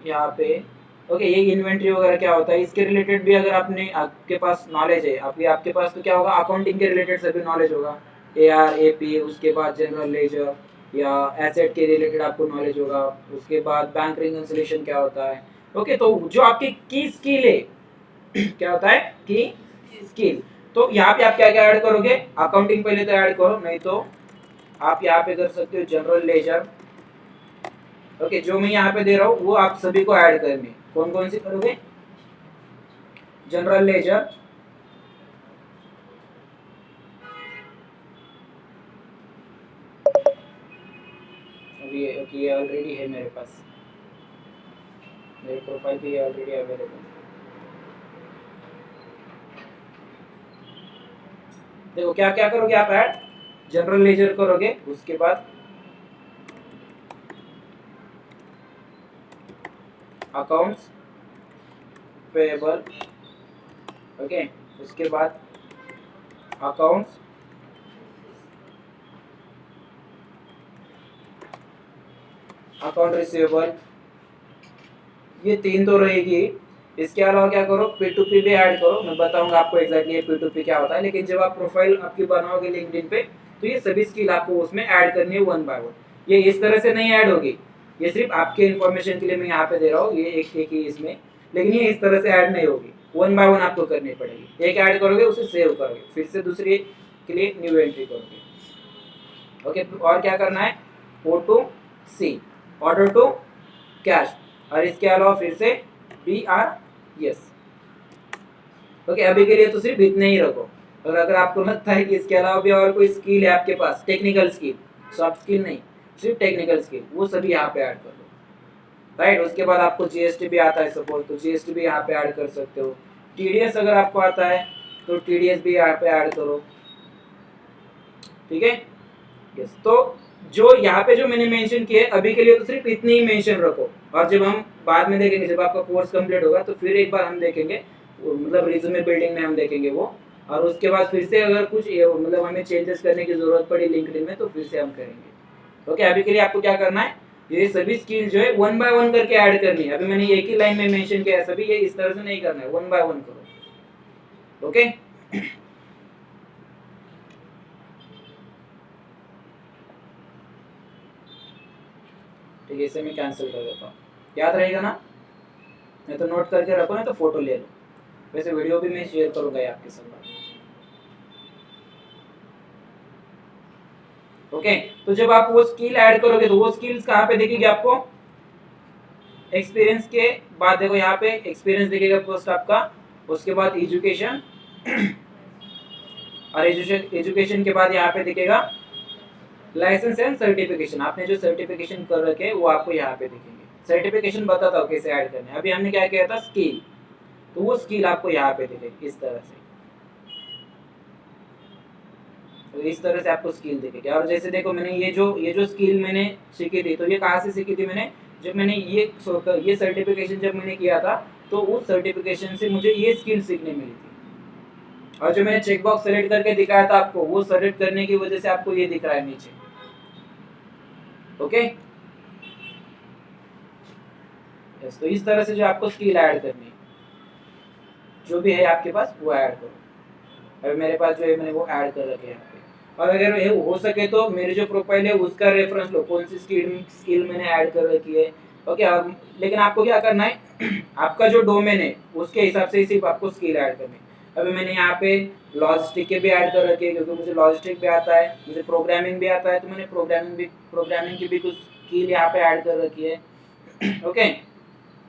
यहाँ पे, ओके ये इन्वेंट्री वगैरह क्या होता है इसके रिलेटेड भी अगर आपके पास नॉलेज है, आपके पास तो क्या होगा, अकाउंटिंग के रिलेटेड सभी नॉलेज होगा, AR AP, उसके बाद जनरल लेजर या एसेट के रिलेटेड आपको नॉलेज होगा, उसके बाद बैंक रिकंसिलिएशन क्या होता है। ओके तो जो आपकी की स्किल है क्या होता है की स्किल, तो यहाँ पे आप क्या क्या ऐड करोगे, अकाउंटिंग पहले तो ऐड करो, नहीं तो आप यहाँ पे कर सकते हो जनरल लेजर। ओके जो मैं यहाँ पे दे रहा हूँ वो आप सभी को ऐड करनी, कौन कौन सी करोगे, जनरल लेजर, अभी ये ऑलरेडी है मेरे पास, मेरे प्रोफाइल पे ये ऑलरेडी अवेलेबल। देखो क्या क्या करोगे आप ऐड, जनरल लेजर करोगे, उसके बाद अकाउंट्स पेएबल, ओके उसके बाद अकाउंट्स अकाउंट रिसीवेबल, ये तीन तो रहेगी। इसके अलावा क्या करो, P2P भी ऐड करो, मैं बताऊंगा आपको एग्जैक्टली ये P2P क्या होता है, लेकिन जब आप प्रोफाइल आपकी बनाओगे लिंक्डइन पे तो ये सभी स्किल आपको उसमें ऐड करनी है वन बाय वन, ये इस तरह से नहीं ऐड होगी, ये सिर्फ आपके इन्फॉर्मेशन के लिए मैं यहाँ पे दे रहा हूँ, ये एक एक ही इसमें, लेकिन ये इस तरह से ऐड नहीं होगी, वन बाय वन आपको करनी पड़ेगी, एक ऐड करोगे उसे सेव करोगे, फिर से दूसरी के लिए न्यू एंट्री करोगे। ओके और क्या करना है, O2C ऑर्डर टू कैश, और इसके अलावा फिर से BRS। ओके अभी के लिए तो सिर्फ इतने ही रखो, और अगर आपको लगता है कि इसके अलावा भी और कोई स्किल है आपके पास, टेक्निकल स्किल, सॉफ्ट स्किल नहीं, सिर्फ टेक्निकल स्किल, वो सभी यहाँ पे ऐड कर लो, राइट। उसके बाद आपको GST भी आता है सपोज, तो GST भी यहाँ पे ऐड कर सकते हो, TDS अगर आपको आता है तो TDS भी यहाँ पे ऐड करो, ठीक है। यस तो जो यहाँ पे जो मैंने मेंशन किया है अभी के लिए तो सिर्फ इतनी ही मेंशन रखो, और जब हम बाद में देखेंगे, जब आपका कोर्स कंप्लीट होगा तो फिर एक बार हम देखेंगे, मतलब रिज्यूमे बिल्डिंग में हम देखेंगे वो, और उसके बाद फिर से अगर कुछ मतलब हमें चेंजेस करने की जरूरत पड़ी लिंक्डइन में तो फिर से हम करेंगे। ओके अभी के लिए आपको क्या करना है, ये सभी स्किल जो है वन बाय वन करके ऐड करनी है, अभी मैंने एक ही लाइन में मेंशन किया है सभी, ये इस तरह से नहीं करना है, वन बाय वन करो। ओके ठीक है, इसे मैं कैंसिल कर देता हूँ, याद रहेगा ना, नहीं तो नोट करके रखो, नहीं तो फोटो ले लो, वैसे वीडियो भी मैं शेयर करूंगा आपके साथ। ओके तो जब आप वो स्किल ऐड करोगे तो वो स्किल्स कहाँ पे दिखेगी आपको, एक्सपीरियंस के बाद देखो यहाँ पे एक्सपीरियंस दिखेगा फर्स्ट आपका, उसके बाद एजुकेशन, और एजुकेशन के बाद यहाँ पे दिखेगा लाइसेंस एंड सर्टिफिकेशन, आपने जो सर्टिफिकेशन कर रखे वो आपको यहाँ पे दिखेंगे। सर्टिफिकेशन बताता हूँ कैसे ऐड करना है, अभी हमने क्या किया था स्किल, तो वो स्किल आपको यहाँ पे दिखेगी इस तरह से, तो इस तरह से आपको स्किल दिखेगी। और जैसे देखो मैंने ये जो स्किल मैंने सीखी थी, तो ये कहाँ से सीखी थी मैंने, जब मैंने ये सर्टिफिकेशन जब मैंने किया था तो उस सर्टिफिकेशन से मुझे ये स्किल सीखने मिली थी, और जो मैंने चेक बॉक्स सेलेक्ट करके दिखाया था आपको, वो सेलेक्ट करने की वजह से आपको ये दिख रहा है नीचे। ओके यस तो इस तरह से जो आपको स्किल ऐड करनी है, जो भी है आपके पास वो ऐड करो, अभी मेरे पास जो है मैंने वो ऐड कर रखे हैं यहाँ पे। और अगर हो सके तो मेरी जो प्रोफाइल है उसका रेफरेंस लो, कौन सी स्किल मैंने ऐड कर रखी है। ओके और लेकिन आपको क्या करना है आपका जो डोमेन है उसके हिसाब से ही सिर्फ आपको स्किल ऐड करनी है। अभी मैंने यहाँ पे लॉजिस्टिक के भी ऐड कर रखे हैं, क्योंकि मुझे लॉजिस्टिक भी आता है, मुझे प्रोग्रामिंग भी आता है, तो मैंने प्रोग्रामिंग की भी कुछ स्किल यहाँ पे ऐड कर रखी है। ओके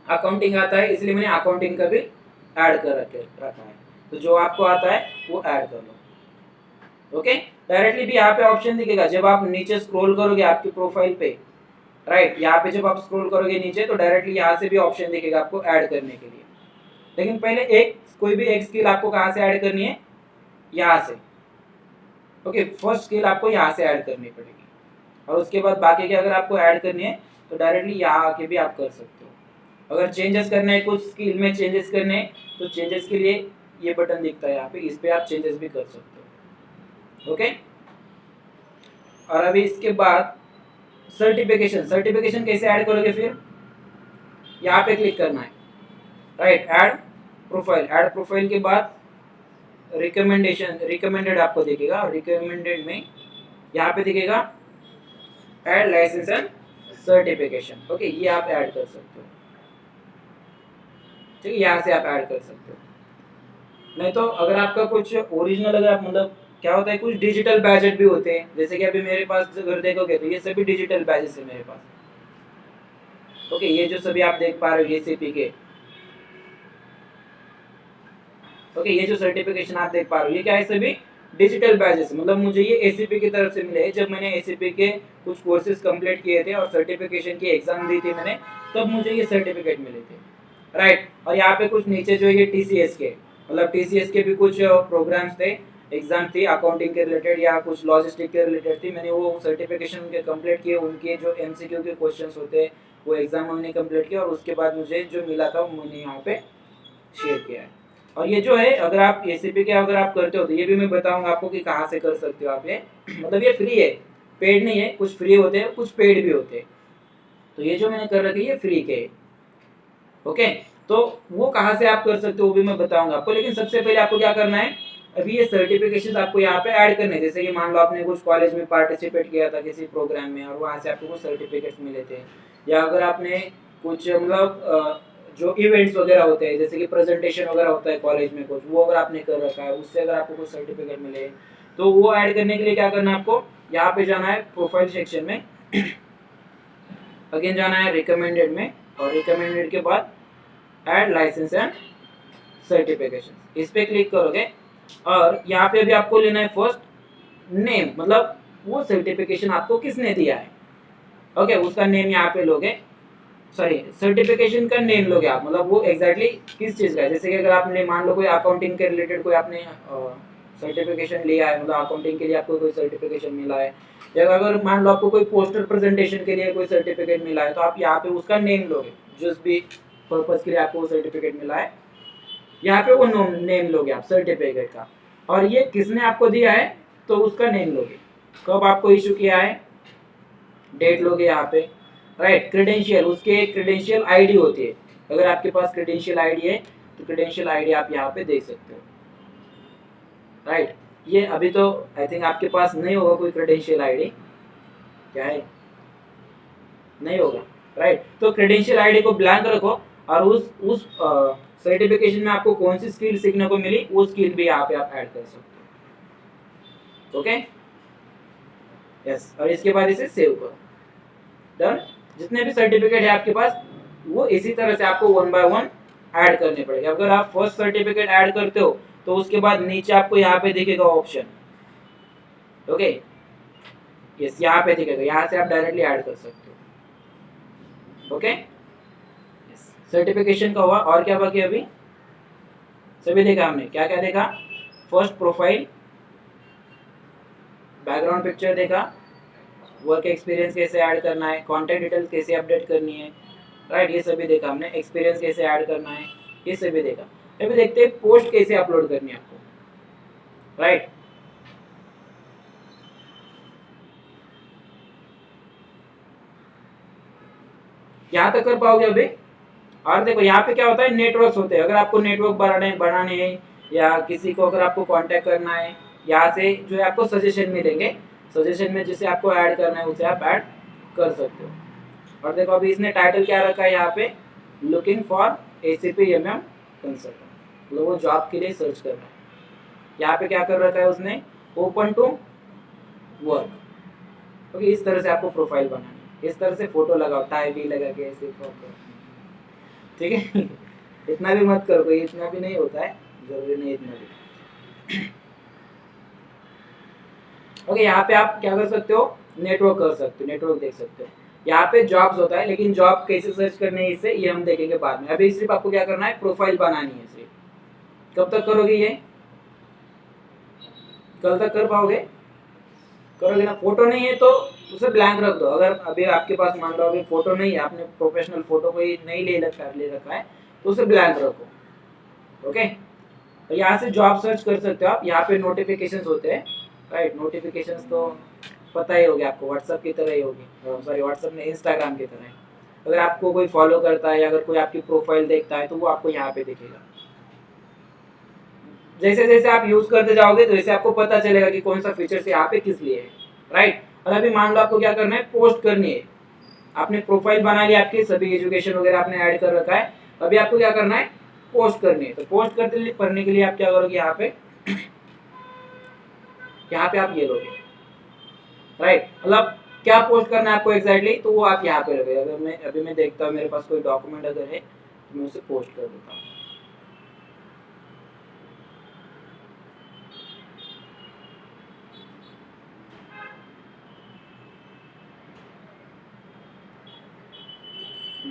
अकाउंटिंग आता है इसलिए मैंने अकाउंटिंग का भी ऐड कर रखा है, तो जो आपको आता है वो ऐड कर लो। ओके डायरेक्टली भी यहाँ पे ऑप्शन दिखेगा, जब आप नीचे स्क्रॉल करोगे आपकी प्रोफाइल पे, राइट यहाँ पे जब आप स्क्रॉल करोगे नीचे तो डायरेक्टली यहाँ से भी ऑप्शन दिखेगा आपको ऐड करने के लिए। लेकिन पहले कोई भी एक स्किल आपको कहाँ से ऐड करनी है, यहाँ से। ओके फर्स्ट स्किल आपको यहाँ से ऐड करनी पड़ेगी, और उसके बाद बाकी की अगर आपको ऐड करनी है तो डायरेक्टली यहाँ आके भी आप कर सकते हो। अगर चेंजेस करना है, कुछ स्किल में चेंजेस करने हैं, तो चेंजेस के लिए ये बटन दिखता है यहाँ पे, इस पे आप चेंजेस भी कर सकते हो। ओके, और अभी इसके बाद सर्टिफिकेशन। सर्टिफिकेशन कैसे ऐड करोगे? फिर यहाँ पे क्लिक करना है, right, add profile. Add profile के बाद रिकमेंडेशन, रिकमेंडेड आपको दिखेगा, और रिकमेंडेड में यहाँ पे दिखेगा add licence and certification. Okay, ये आप ऐड कर सकते हो, ठीक है, यहाँ से आप ऐड कर सकते हो। नहीं तो अगर आपका कुछ ओरिजिनल, अगर आप मतलब क्या होता है, कुछ डिजिटल बैजेट भी होते हैं, जैसे कि अभी मेरे पास अगर देखोगे तो ये सभी डिजिटल बैजेस है मेरे पास। ओके, ये जो सभी आप देख पा रहे हो एसीपी के, ओके, ये जो सर्टिफिकेशन आप देख पा रहे हो ये क्या है, सभी डिजिटल बैजेस, मतलब मुझे ये एसीपी की तरफ से मिले हैं। जब मैंने एसीपी के कुछ कोर्सेज कंप्लीट किए थे और सर्टिफिकेशन की एग्जाम दी थी मैंने, तब मुझे ये सर्टिफिकेट मिले थे, राइट। और यहाँ पे कुछ नीचे जो ये टीसीएस के, मतलब टीसीएस के भी कुछ प्रोग्राम्स थे, एग्जाम थी अकाउंटिंग के रिलेटेड या कुछ लॉजिस्टिक के रिलेटेड थी, मैंने वो सर्टिफिकेशन उनके कंप्लीट किए, उनके जो एमसीक्यू के क्वेश्चंस होते हैं वो एग्जाम में मैंने कंप्लीट किया, और उसके बाद मुझे जो मिला था वो मैंने यहाँ पे शेयर किया है। और ये जो है, अगर आप एसीपी के अगर आप करते हो तो ये भी मैं बताऊंगा आपको कि कहाँ से कर सकते हो आप ये। मतलब ये फ्री है, पेड नहीं है, कुछ फ्री होते हैं कुछ पेड भी होते हैं। तो ये जो मैंने कर रखी है ये फ्री के, ओके। तो वो कहाँ से आप कर सकते हो वो भी मैं बताऊंगा आपको, लेकिन सबसे पहले आपको क्या करना है, अभी ये सर्टिफिकेशन आपको यहाँ पे ऐड करने हैं। जैसे कि मान लो आपने कुछ कॉलेज में पार्टिसिपेट किया था किसी प्रोग्राम में और वहाँ से आपको कुछ सर्टिफिकेट्स मिले थे, या अगर आपने कुछ मतलब जो इवेंट्स वगैरह होते हैं, जैसे कि प्रेजेंटेशन वगैरह होता है कॉलेज में कुछ, वो अगर आपने कर रखा है, उससे अगर आपको कुछ सर्टिफिकेट मिले, तो वो ऐड करने के लिए क्या करना है आपको, यहाँ पे जाना है प्रोफाइल सेक्शन में, अगेन जाना है रिकमेंडेड में, और रिकमेंडेड के बाद ऐड लाइसेंस एंड सर्टिफिकेशन, इस पे क्लिक करोगे। और यहाँ पे भी आपको लेना है फर्स्ट नेम, मतलब वो सर्टिफिकेशन आपको किसने दिया है, ओके, उसका नेम यहाँ पे लोगे, सॉरी सर्टिफिकेशन का नेम लोगे आप, मतलब वो एग्जैक्टली किस चीज़ का है। जैसे कि अगर आपने मान लो कोई अकाउंटिंग के रिलेटेड कोई आपने सर्टिफिकेशन लिया है, मतलब अकाउंटिंग के लिए आपको कोई सर्टिफिकेशन मिला है, या अगर मान लो आपको कोई पोस्टर प्रेजेंटेशन के लिए कोई सर्टिफिकेट मिला है, तो आप यहाँ पे उसका नेम लोगे, जिस भी पर्पज़ के लिए आपको वो सर्टिफिकेट मिला है, यहाँ पे वो नेम लोगे आप सर्टिफिकेट का, और ये किसने आपको दिया है तो उसका नेम लोगे, कब आपको इशू किया है, डेट लोगे यहाँ पे, राइट। क्रेडेंशियल, उसके क्रेडेंशियल आईडी होती है, अगर आपके पास क्रेडेंशियल आईडी है तो क्रेडेंशियल आईडी आप यहाँ पे देख सकते हो, राइट। ये अभी तो आई थिंक आपके पास नहीं होगा कोई क्रेडेंशियल आईडी, क्या है, नहीं होगा, राइट। तो क्रेडेंशियल आईडी को ब्लैंक रखो, और उस सर्टिफिकेशन में आपको कौन सी स्किल सीखने को मिली वो स्किल भी यहाँ पे आप ऐड कर सकते हो, ओके, यस। और इसके बाद इसे सेव करो, डन। जितने भी सर्टिफिकेट है आपके पास वो इसी तरह से आपको वन बाय वन ऐड करने पड़ेंगे। अगर आप फर्स्ट सर्टिफिकेट ऐड करते हो तो उसके बाद नीचे आपको यहाँ पे दिखेगा ऑप्शन, ओके, यस, यहाँ पे दिखेगा, यहाँ से आप डायरेक्टली ऐड कर सकते हो, ओके, यस। सर्टिफिकेशन का हुआ, और क्या बाकी अभी सभी देखा हमने, क्या क्या देखा, फर्स्ट प्रोफाइल, बैकग्राउंड पिक्चर देखा, वर्क एक्सपीरियंस कैसे ऐड करना है, कॉन्टैक्ट डिटेल्स कैसे अपडेट करनी है, राइट, ये सभी देखा हमने। एक्सपीरियंस कैसे ऐड करना है ये सभी देखा। अभी देखते हैं पोस्ट कैसे अपलोड करनी है आपको, राइट। यहाँ तक कर पाओगे अभी। और देखो यहाँ पे क्या होता है, नेटवर्क्स होते हैं, अगर आपको नेटवर्क बनाने हैं या किसी को अगर आपको कांटेक्ट करना है, यहाँ से जो है आपको सजेशन मिलेंगे, सजेशन में जिसे आपको ऐड करना है उसे आप ऐड कर सकते हो। और देखो अभी इसने टाइटल क्या रखा है यहाँ पे, looking for ACP MM consultant, मतलब वो जॉब के लिए सर्च कर रहा है। यहाँ पे क्या कर रखा है उसने, ओपन टू वर्क, ओके। इस तरह से आपको प्रोफाइल बनानी है, इस तरह से फोटो लगाओ, टाई भी लगा के ऐसे फोटो, ठीक है। इतना भी मत करो, कोई इतना भी नहीं होता है, जरूरी नहीं इतना भी, ओके। यहाँ पे आप क्या कर सकते हो, नेटवर्क कर सकते हो, नेटवर्क देख सकते हो। यहाँ पे जॉब्स होता है, लेकिन जॉब कैसे सर्च करने है इसे ये हम देखेंगे बाद में। अभी सिर्फ आपको क्या करना है, प्रोफाइल बनानी है सिर्फ। कब तक करोगे ये, कल तक कर पाओगे, करोगे ना। फोटो नहीं है तो उसे ब्लैंक रख दो। अगर अभी आपके पास मान लो अभी फोटो नहीं है, आपने प्रोफेशनल फोटो कोई नहीं ले रखा है, तो उसे ब्लैंक रखो। ओके, तो यहाँ से जॉब सर्च कर सकते हो आप। यहाँ पे नोटिफिकेशंस होते हैं, राइट। नोटिफिकेशंस तो पता ही होगी आपको, व्हाट्सएप की तरह ही होगी, सॉरी व्हाट्सएप में, इंस्टाग्राम की तरह है। अगर आपको कोई फॉलो करता है या अगर कोई आपकी प्रोफाइल देखता है तो वो आपको यहाँ पे दिखेगा। जैसे जैसे आप यूज करते जाओगे तो वैसे आपको पता चलेगा कि कौन सा फीचर्स यहाँ पे किस लिए है, राइट। और अभी मान लो आपको क्या करना है, पोस्ट करनी है। आपने प्रोफाइल बना ली, आपकी सभी एजुकेशन वगैरह आपने ऐड कर रखा है, अभी आपको क्या करना है, पोस्ट करनी है। तो पोस्ट करने के लिए आप क्या करोगे, यहाँ पे आप ये लोगे, राइट। मतलब क्या पोस्ट करना है आपको एग्जैक्टली, तो वो आप यहाँ पे रखोगे। अभी मैं देखता हूँ मेरे पास कोई डॉक्यूमेंट अगर है तो मैं उसे पोस्ट कर देता हूँ।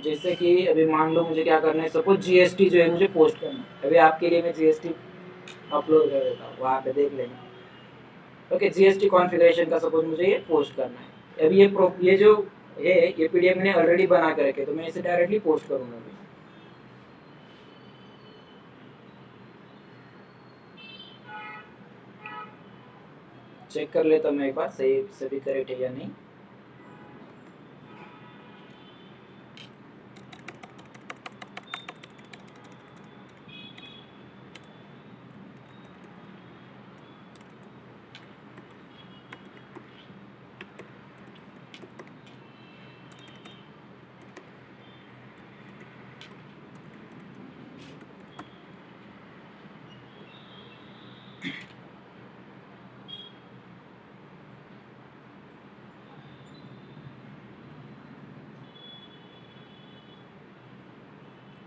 जैसे कि अभी मान लो मुझे क्या करना है, सपोज जीएसटी जो है मुझे पोस्ट करना है। अभी आपके लिए मैं जीएसटी अपलोड कर देता हूँ, वहाँ पे देख लेना। ओके, जीएसटी कॉन्फ़िगरेशन का सपोज मुझे ये पोस्ट करना है। अभी ये जो है ये पीडीएफ मैंने ऑलरेडी बना के रखे, तो मैं इसे डायरेक्टली पोस्ट करूँगा अभी। चेक कर लेता हूँ मैं एक बार, सभी करेक्ट है या नहीं।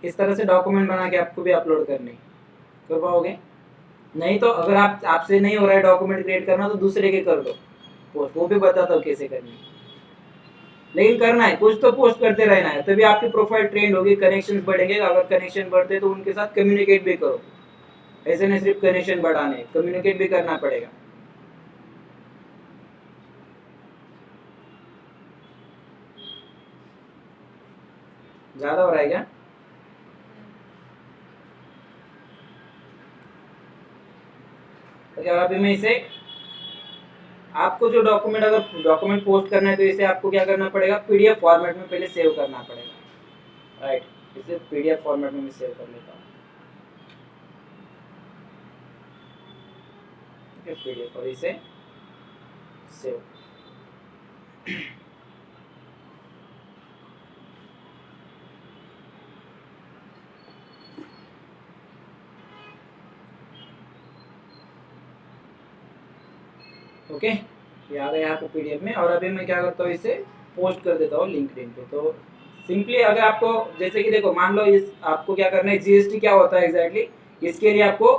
इस तरह से डॉक्यूमेंट बना के आपको भी अपलोड करने कर पाओगे। नहीं तो अगर आपसे नहीं हो रहा है डॉक्यूमेंट क्रिएट करना, तो दूसरे के कर दो पोस्ट, वो भी बताता हूँ कैसे करनी। लेकिन करना है, कुछ तो पोस्ट करते रहना है, तभी आपकी प्रोफाइल ट्रेंड होगी, कनेक्शन बढ़ेंगे। अगर कनेक्शन बढ़ते तो उनके साथ कम्युनिकेट भी करो, ऐसे नहीं सिर्फ कनेक्शन बढ़ाने, कम्युनिकेट भी करना पड़ेगा। ज्यादा हो रहा है क्या? अभी मैं इसे, आपको जो डॉक्यूमेंट, अगर डॉक्यूमेंट पोस्ट करना है तो इसे आपको क्या करना पड़ेगा, पीडीएफ फॉर्मेट में पहले सेव करना पड़ेगा, राइट। इसे पीडीएफ फॉर्मेट में मैं सेव कर लेता हूँ। पीडीएफ और इसे सेव। ओके, ये आ गया यहाँ पे पीडीएफ में। और अभी मैं क्या करता हूँ, इसे पोस्ट कर देता हूँ लिंक्डइन पे। तो सिंपली अगर आपको, जैसे कि देखो मान लो इस आपको क्या करना है, जीएसटी क्या होता है एग्जैक्टली, इसके लिए आपको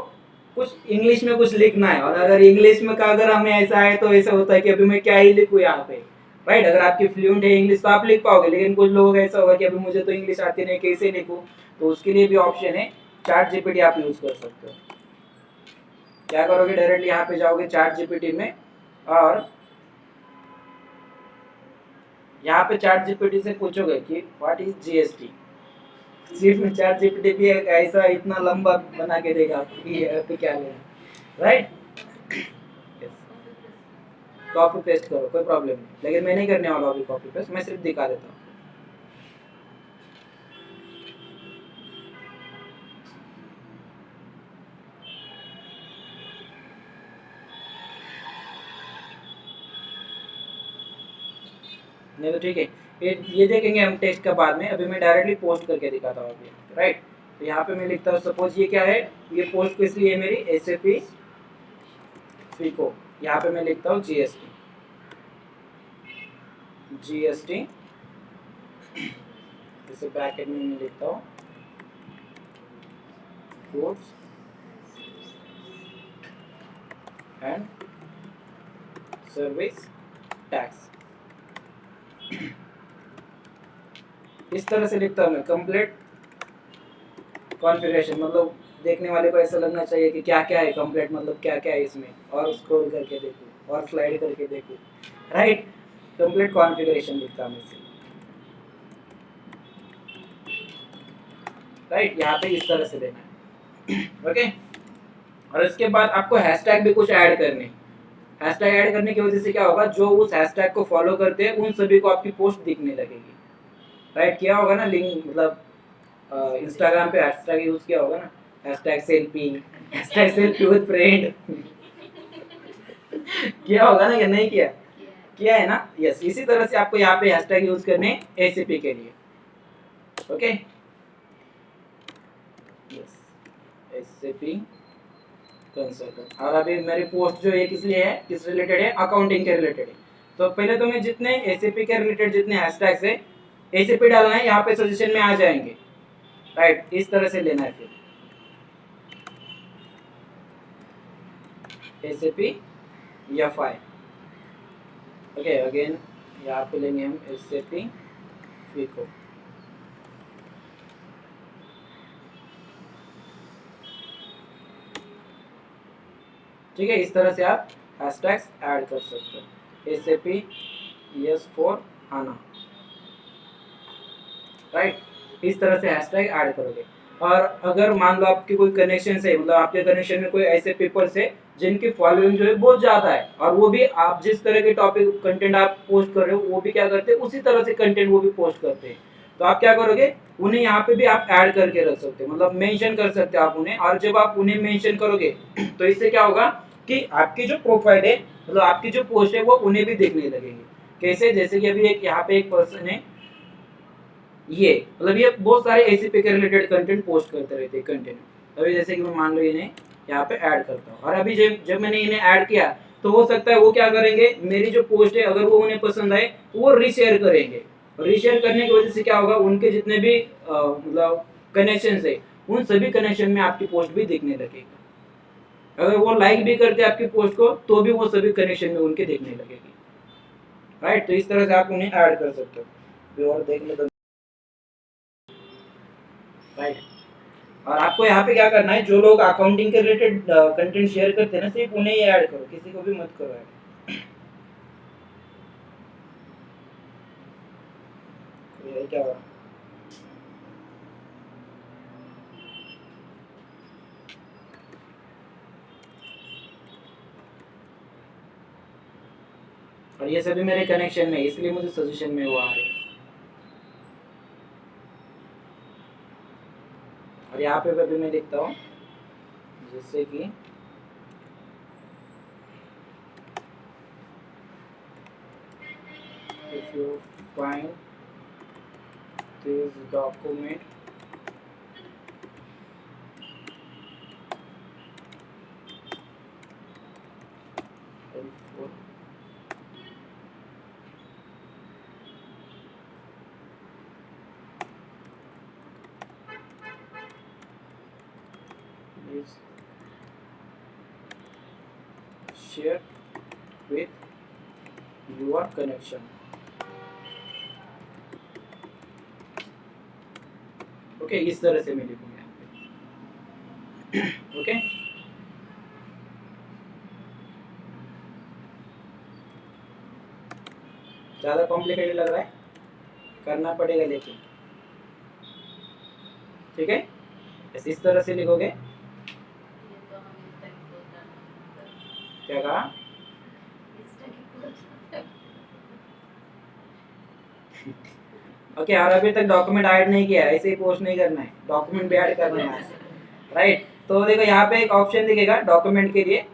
कुछ इंग्लिश में कुछ लिखना है। और अगर इंग्लिश में का अगर हमें ऐसा है तो ऐसा होता है कि अभी मैं क्या ही लिखूँ यहाँ पे, राइट। अगर आपकी फ्लुएंट है इंग्लिश तो आप लिख पाओगे, लेकिन कुछ लोगों का ऐसा होगा कि अभी मुझे तो इंग्लिश आती नहीं, कैसे लिखूँ, तो उसके लिए भी ऑप्शन है, चैट जीपीटी आप यूज कर सकते हो। क्या करोगे, डायरेक्टली यहाँ पे जाओगे चैट जीपीटी में, और यहाँ पे चैट जीपीटी से पूछोगे कि व्हाट इज जीएसटी। सिर्फ चैट जीपीटी भी ऐसा इतना लंबा बना के देगा कि आपको क्या लेना, राइट। कॉपी पेस्ट करो, कोई प्रॉब्लम नहीं, लेकिन मैं नहीं करने वाला अभी कॉपी पेस्ट, मैं सिर्फ दिखा देता हूँ। नहीं तो ठीक है, ये देखेंगे हम टेस्ट का बाद में। अभी मैं डायरेक्टली पोस्ट करके दिखाता हूँ अभी, राइट। तो यहाँ पे मैं लिखता हूँ, सपोज ये क्या है, ये पोस्ट किस लिए है मेरी, एसएपी फीको। यहाँ पे मैं लिखता हूँ जीएसटी, इसे ब्रैकेट में मैं लिखता हूँ गुड्स एंड सर्विस टैक्स। इस तरह से लिखता हूँ मैं, कंप्लीट कॉन्फ़िगरेशन, मतलब देखने वाले को ऐसा लगना चाहिए कि क्या क्या है, कंप्लीट मतलब क्या क्या है इसमें, और स्क्रॉल करके देखूँ और स्लाइड करके देखूँ, राइट। कंप्लीट कॉन्फ़िगरेशन लिखता हूँ इसे, राइट। यहाँ पे इस तरह से देना है, ओके। और इसके बाद आपको हैशटैग भी कुछ ऐड करने। हैशटैग ऐड करने की वजह से क्या होगा, जो उस हैशटैग को फॉलो करते हैं उन सभी को आपकी पोस्ट दिखने लगेगी, राइट। किया होगा ना लिंक, मतलब इंस्टाग्राम पे हैशटैग यूज किया होगा ना, hashtag selfie, hashtag selfie with friend किया होगा ना, या नहीं किया? किया है ना, यस। इसी तरह से आपको यहाँ पे हैशटैग यूज करने एसीपी के लिए, ओके, यस, एसीपी कंसल्टेंट। और अभी मेरी पोस्ट जो है किस लिए है, किस रिलेटेड है, अकाउंटिंग के रिलेटेड है। तो पहले तुम्हें जितने एसीपी के रिलेटेड जितने हैशटैग्स है एसीपी डालना है, यहाँ पे सजेशन में आ जाएंगे, राइट। इस तरह से लेना है फिर एसीपी FI, ओके। अगेन यहाँ पे लेंगे हम एसीपी FICO, ठीक है। इस तरह से आप हैशटैग्स ऐड कर सकते हो, एसीपी ES4 आना, राइट। इस तरह से हैशटैग ऐड करोगे। और अगर मान लो आपकी कोई कनेक्शन है, मतलब आपके कनेक्शन में कोई ऐसे पीपल्स है जिनकी फॉलोइंग जो है बहुत ज्यादा है, और वो भी आप जिस तरह के टॉपिक कंटेंट आप पोस्ट कर रहे हो वो भी क्या करते हैं, उसी तरह से कंटेंट वो भी पोस्ट करते हैं, तो आप क्या करोगे, उन्हें यहाँ पे भी आप ऐड करके रख सकते हो, मतलब मेंशन कर सकते हो आप उन्हें। और जब आप उन्हें मेंशन करोगे तो इससे क्या होगा कि आपकी जो प्रोफाइल है, मतलब आपकी जो पोस्ट है वो उन्हें भी देखने लगेगी। कैसे, जैसे कि अभी एक यहाँ पे एक पर्सन है, ये मतलब ये बहुत सारे एसीपी के रिलेटेड कंटेंट पोस्ट करते रहते हैं कंटेंट। अभी जैसे कि मैं मान लो इन्हें यहाँ पे ऐड करता हूँ, और अभी जब जब मैंने इन्हें ऐड किया तो हो सकता है वो क्या करेंगे, मेरी जो पोस्ट है अगर वो उन्हें पसंद आए तो वो रीशेयर करेंगे। रीशेयर करने की वजह से क्या होगा, उनके जितने भी मतलब कनेक्शन है उन सभी कनेक्शन में आपकी पोस्ट भी दिखने लगेगी। अगर वो लाइक भी करते आपकी पोस्ट को तो भी वो सभी कनेक्शन में उनके दिखने लगेगी, राइट। तो इस तरह से आप उन्हें ऐड कर सकते हो। अभी और देख ले, राइट। और आपको यहाँ पे क्या करना है, जो लोग अकाउंटिंग के रिलेटेड कंटेंट शेयर करते हैं ना, सिर्फ उन्हें ही ऐड करो, किसी को भी मत करो ऐड। ये क्या हुआ, और ये सभी मेरे कनेक्शन में, इसलिए मुझे सजेशन में वो आ रहे हैं। और यहाँ पे अभी मैं लिखता हूँ जैसे कि if you find this document helpful, please share with your connection, okay. इस तरह से मैं लिखूंगा यहाँ पे, ओके। ज़्यादा कॉम्प्लिकेटेड लग रहा है, करना पड़ेगा लेकिन, ठीक है। बस इस तरह से लिखोगे। क्या कहा, ओके। और अभी तक डॉक्यूमेंट ऐड नहीं किया है, ऐसे ही पोस्ट नहीं करना है, डॉक्यूमेंट भी ऐड करना है यहाँ से, राइट। तो देखो यहाँ पे एक ऑप्शन दिखेगा डॉक्यूमेंट के लिए,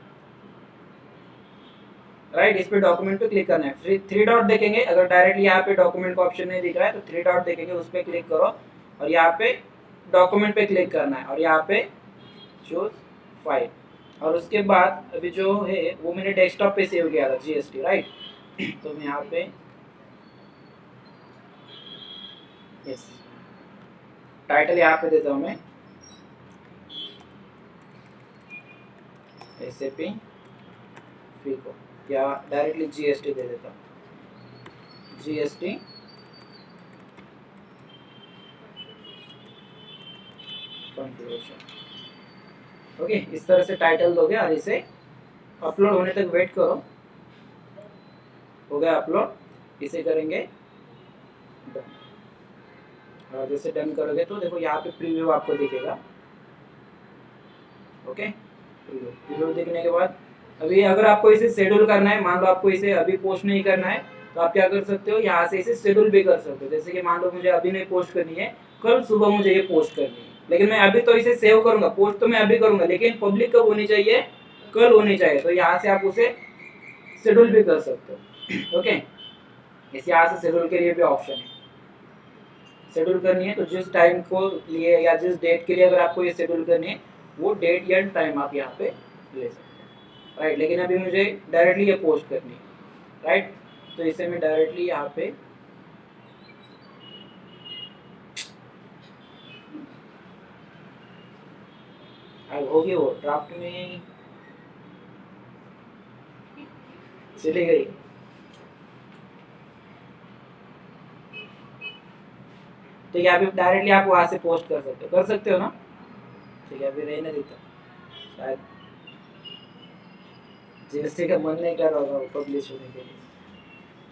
राइट। इस पे डॉक्यूमेंट पे क्लिक करना है, थ्री डॉट देखेंगे। अगर डायरेक्टली यहाँ पे डॉक्यूमेंट का ऑप्शन नहीं दिख रहा है तो थ्री डॉट देखेंगे, उस पर क्लिक करो और यहाँ पे डॉक्यूमेंट पे क्लिक करना है, और यहाँ पे चूज फाइल। और उसके बाद अभी जो है वो मैंने डेस्कटॉप पे सेव किया था GST, राइट। तो मैं यहाँ पे यस टाइटल यहाँ पे देता हूँ मैं एसएपी FICO, या डायरेक्टली GST दे देता हूँ, GST कॉन्फ़िगरेशन, ओके। इस तरह से टाइटल दोगे और इसे अपलोड होने तक वेट करो। हो गया अपलोड। इसे करेंगे डन। और जैसे डन करोगे तो देखो यहाँ पे प्रीव्यू आपको दिखेगा। ओके, प्रीव्यू दिखने के बाद अभी अगर आपको इसे शेड्यूल करना है, मान लो आपको इसे अभी पोस्ट नहीं करना है, तो आप क्या कर सकते हो, यहाँ से इसे शेड्यूल भी कर सकते हो। जैसे कि मान लो मुझे अभी नहीं पोस्ट करनी है, कल सुबह मुझे ये पोस्ट करनी है, लेकिन मैं अभी तो इसे सेव करूंगा, पोस्ट तो मैं अभी करूंगा, लेकिन पब्लिक कब होनी चाहिए, कल होनी चाहिए। तो यहाँ से आप उसे शेड्यूल भी कर सकते हो। ओके, इस यहाँ से शेड्यूल के लिए भी ऑप्शन है। शेड्यूल करनी है तो जिस टाइम को लिए या जिस डेट के लिए अगर आपको ये शेड्यूल करनी है, वो डेट या टाइम आप यहाँ पे ले सकते हैं। राइट, लेकिन अभी मुझे डायरेक्टली ये पोस्ट करनी है। राइट, तो इसे मैं डायरेक्टली यहाँ पे होगी, वो ड्राफ्ट में चली गई। ठीक है, अभी डायरेक्टली आप वहां से पोस्ट कर सकते हो ना। ठीक है, अभी रहने देता, शायद जीएसटी का मन नहीं कर रहा होगा पब्लिश होने के लिए।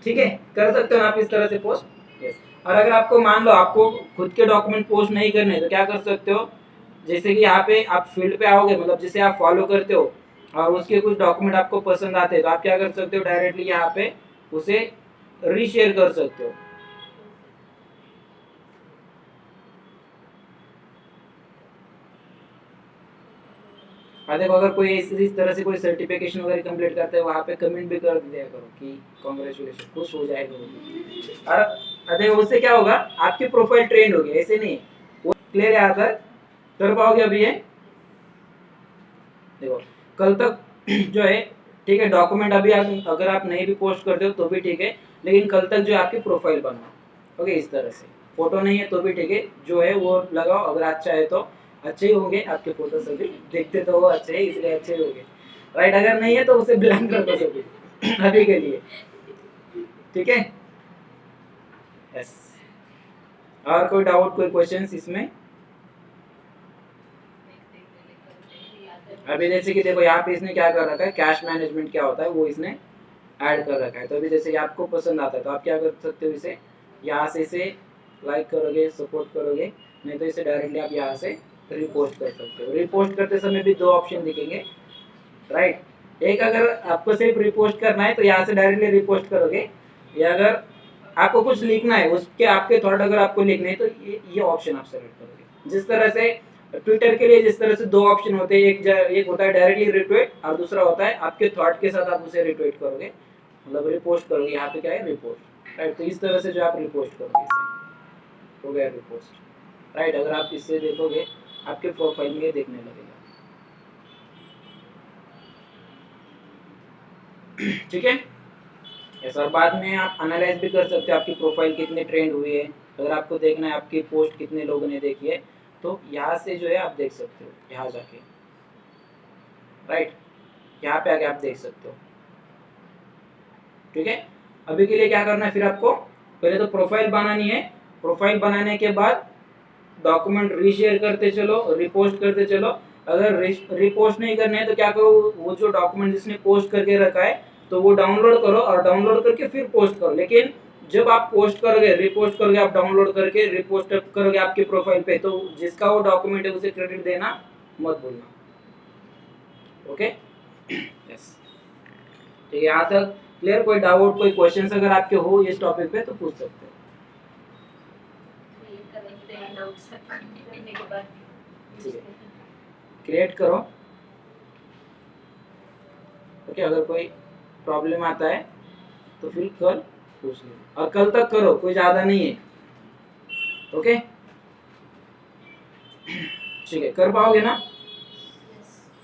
ठीक है, कर सकते हो आप इस तरह से पोस्ट। यस, और अगर आपको मान लो आपको खुद के डॉक्यूमेंट पोस्ट नहीं करने, तो क्या कर सकते हो, जैसे कि यहाँ पे आप फील्ड पे आओगे, मतलब जिसे आप फॉलो करते हो और उसके कुछ डॉक्यूमेंट आपको पसंद आते हैं, तो आप क्या कर सकते हो, डायरेक्टली यहाँ पे उसे रीशेयर कर सकते हो। देखो, अगर कोई इस तरह से कोई सर्टिफिकेशन वगैरह कंप्लीट करता है, वहाँ पे कमेंट भी कर दिया करो कि कांग्रेचुलेशन, खुश हो जाएगा। और देखो उससे क्या होगा, आपकी प्रोफाइल ट्रेंड होगी, ऐसे नहीं। वो क्लियर है, आकर कर पाओगे अभी ये। देखो कल तक जो है, ठीक है, डॉक्यूमेंट अभी अगर आप नहीं भी पोस्ट करते हो तो भी ठीक है, लेकिन कल तक जो है आपकी प्रोफाइल बनाओ। ओके, इस तरह से फोटो नहीं है तो भी ठीक है, जो है वो लगाओ। अगर अच्छा है तो अच्छे ही होंगे, आपके फोटो सभी देखते तो वो अच्छे ही, इसलिए अच्छे ही होंगे। राइट, अगर नहीं है तो उसे ब्लैंक कर दो सभी अभी के लिए। ठीक है, यस। और कोई डाउट, कोई क्वेश्चंस इसमें? अभी जैसे कि देखो यहाँ पे इसने क्या कर रखा है, कैश मैनेजमेंट क्या होता है वो इसने ऐड कर रखा है। तो अभी जैसे कि आपको पसंद आता है तो आप क्या कर सकते हो, इसे यहाँ से इसे लाइक करोगे, सपोर्ट करोगे, नहीं तो इसे डायरेक्टली आप यहाँ से रिपोस्ट कर सकते हो। रिपोस्ट करते समय भी दो ऑप्शन दिखेंगे। राइट, एक अगर आपको सिर्फ रिपोस्ट करना है तो यहाँ से डायरेक्टली रिपोस्ट करोगे, या अगर आपको कुछ लिखना है, उसके आपके थॉट अगर आपको लिखने हैं तो ये ऑप्शन आप सेलेक्ट करोगे। जिस तरह से ट्विटर के लिए जिस तरह से दो ऑप्शन होते हैं, एक होता है डायरेक्टली रिट्वीट और दूसरा होता है आपके थॉट के साथ आप उसे रिट्वीट करोगे, मतलब रिपोस्ट करोगे। यहाँ पे क्या है, रिपोस्ट। राइट, तो इस तरह से जो आप रिपोस्ट करोगे, इसे हो गया रिपोस्ट। राइट, अगर आप इससे देखोगे आपके प्रोफाइल में देखने लगेगा। ठीक है, यस। और बाद में आप एनालाइज भी कर सकते हो आपकी प्रोफाइल कितने ट्रेंड हुई है। अगर आपको देखना है आपकी पोस्ट कितने लोगों ने देखी है, तो यहाँ से जो है आप देख सकते हो, यहाँ जाके। राइट, यहाँ पे आके आप देख सकते हो। ठीक है, अभी के लिए क्या करना है फिर आपको, पहले तो प्रोफाइल बनानी है। प्रोफाइल बनाने के बाद डॉक्यूमेंट रीशेयर करते चलो, रिपोस्ट करते चलो। अगर रिपोस्ट नहीं करना है तो क्या करो, वो जो डॉक्यूमेंट जिसने पोस्ट करके रखा है तो वो डाउनलोड करो, और डाउनलोड करके फिर पोस्ट करो। लेकिन जब आप पोस्ट करोगे, रिपोस्ट करोगे, आप डाउनलोड करके रिपोस्ट करोगे आपके प्रोफाइल पे, तो जिसका वो डॉक्यूमेंट है उसे क्रेडिट देना मत भूलना। Okay, yes. ठीक है, यहाँ तक क्लियर? कोई डाउट, कोई क्वेश्चंस अगर आपके हो इस टॉपिक पे तो पूछ सकते हो। ठीक है, क्रिएट करो। ओके, अगर कोई प्रॉब्लम आता है तो फिर कल पूछ लो, और कल तक करो, कोई ज्यादा नहीं है। ओके, ठीक है, कर पाओगे ना?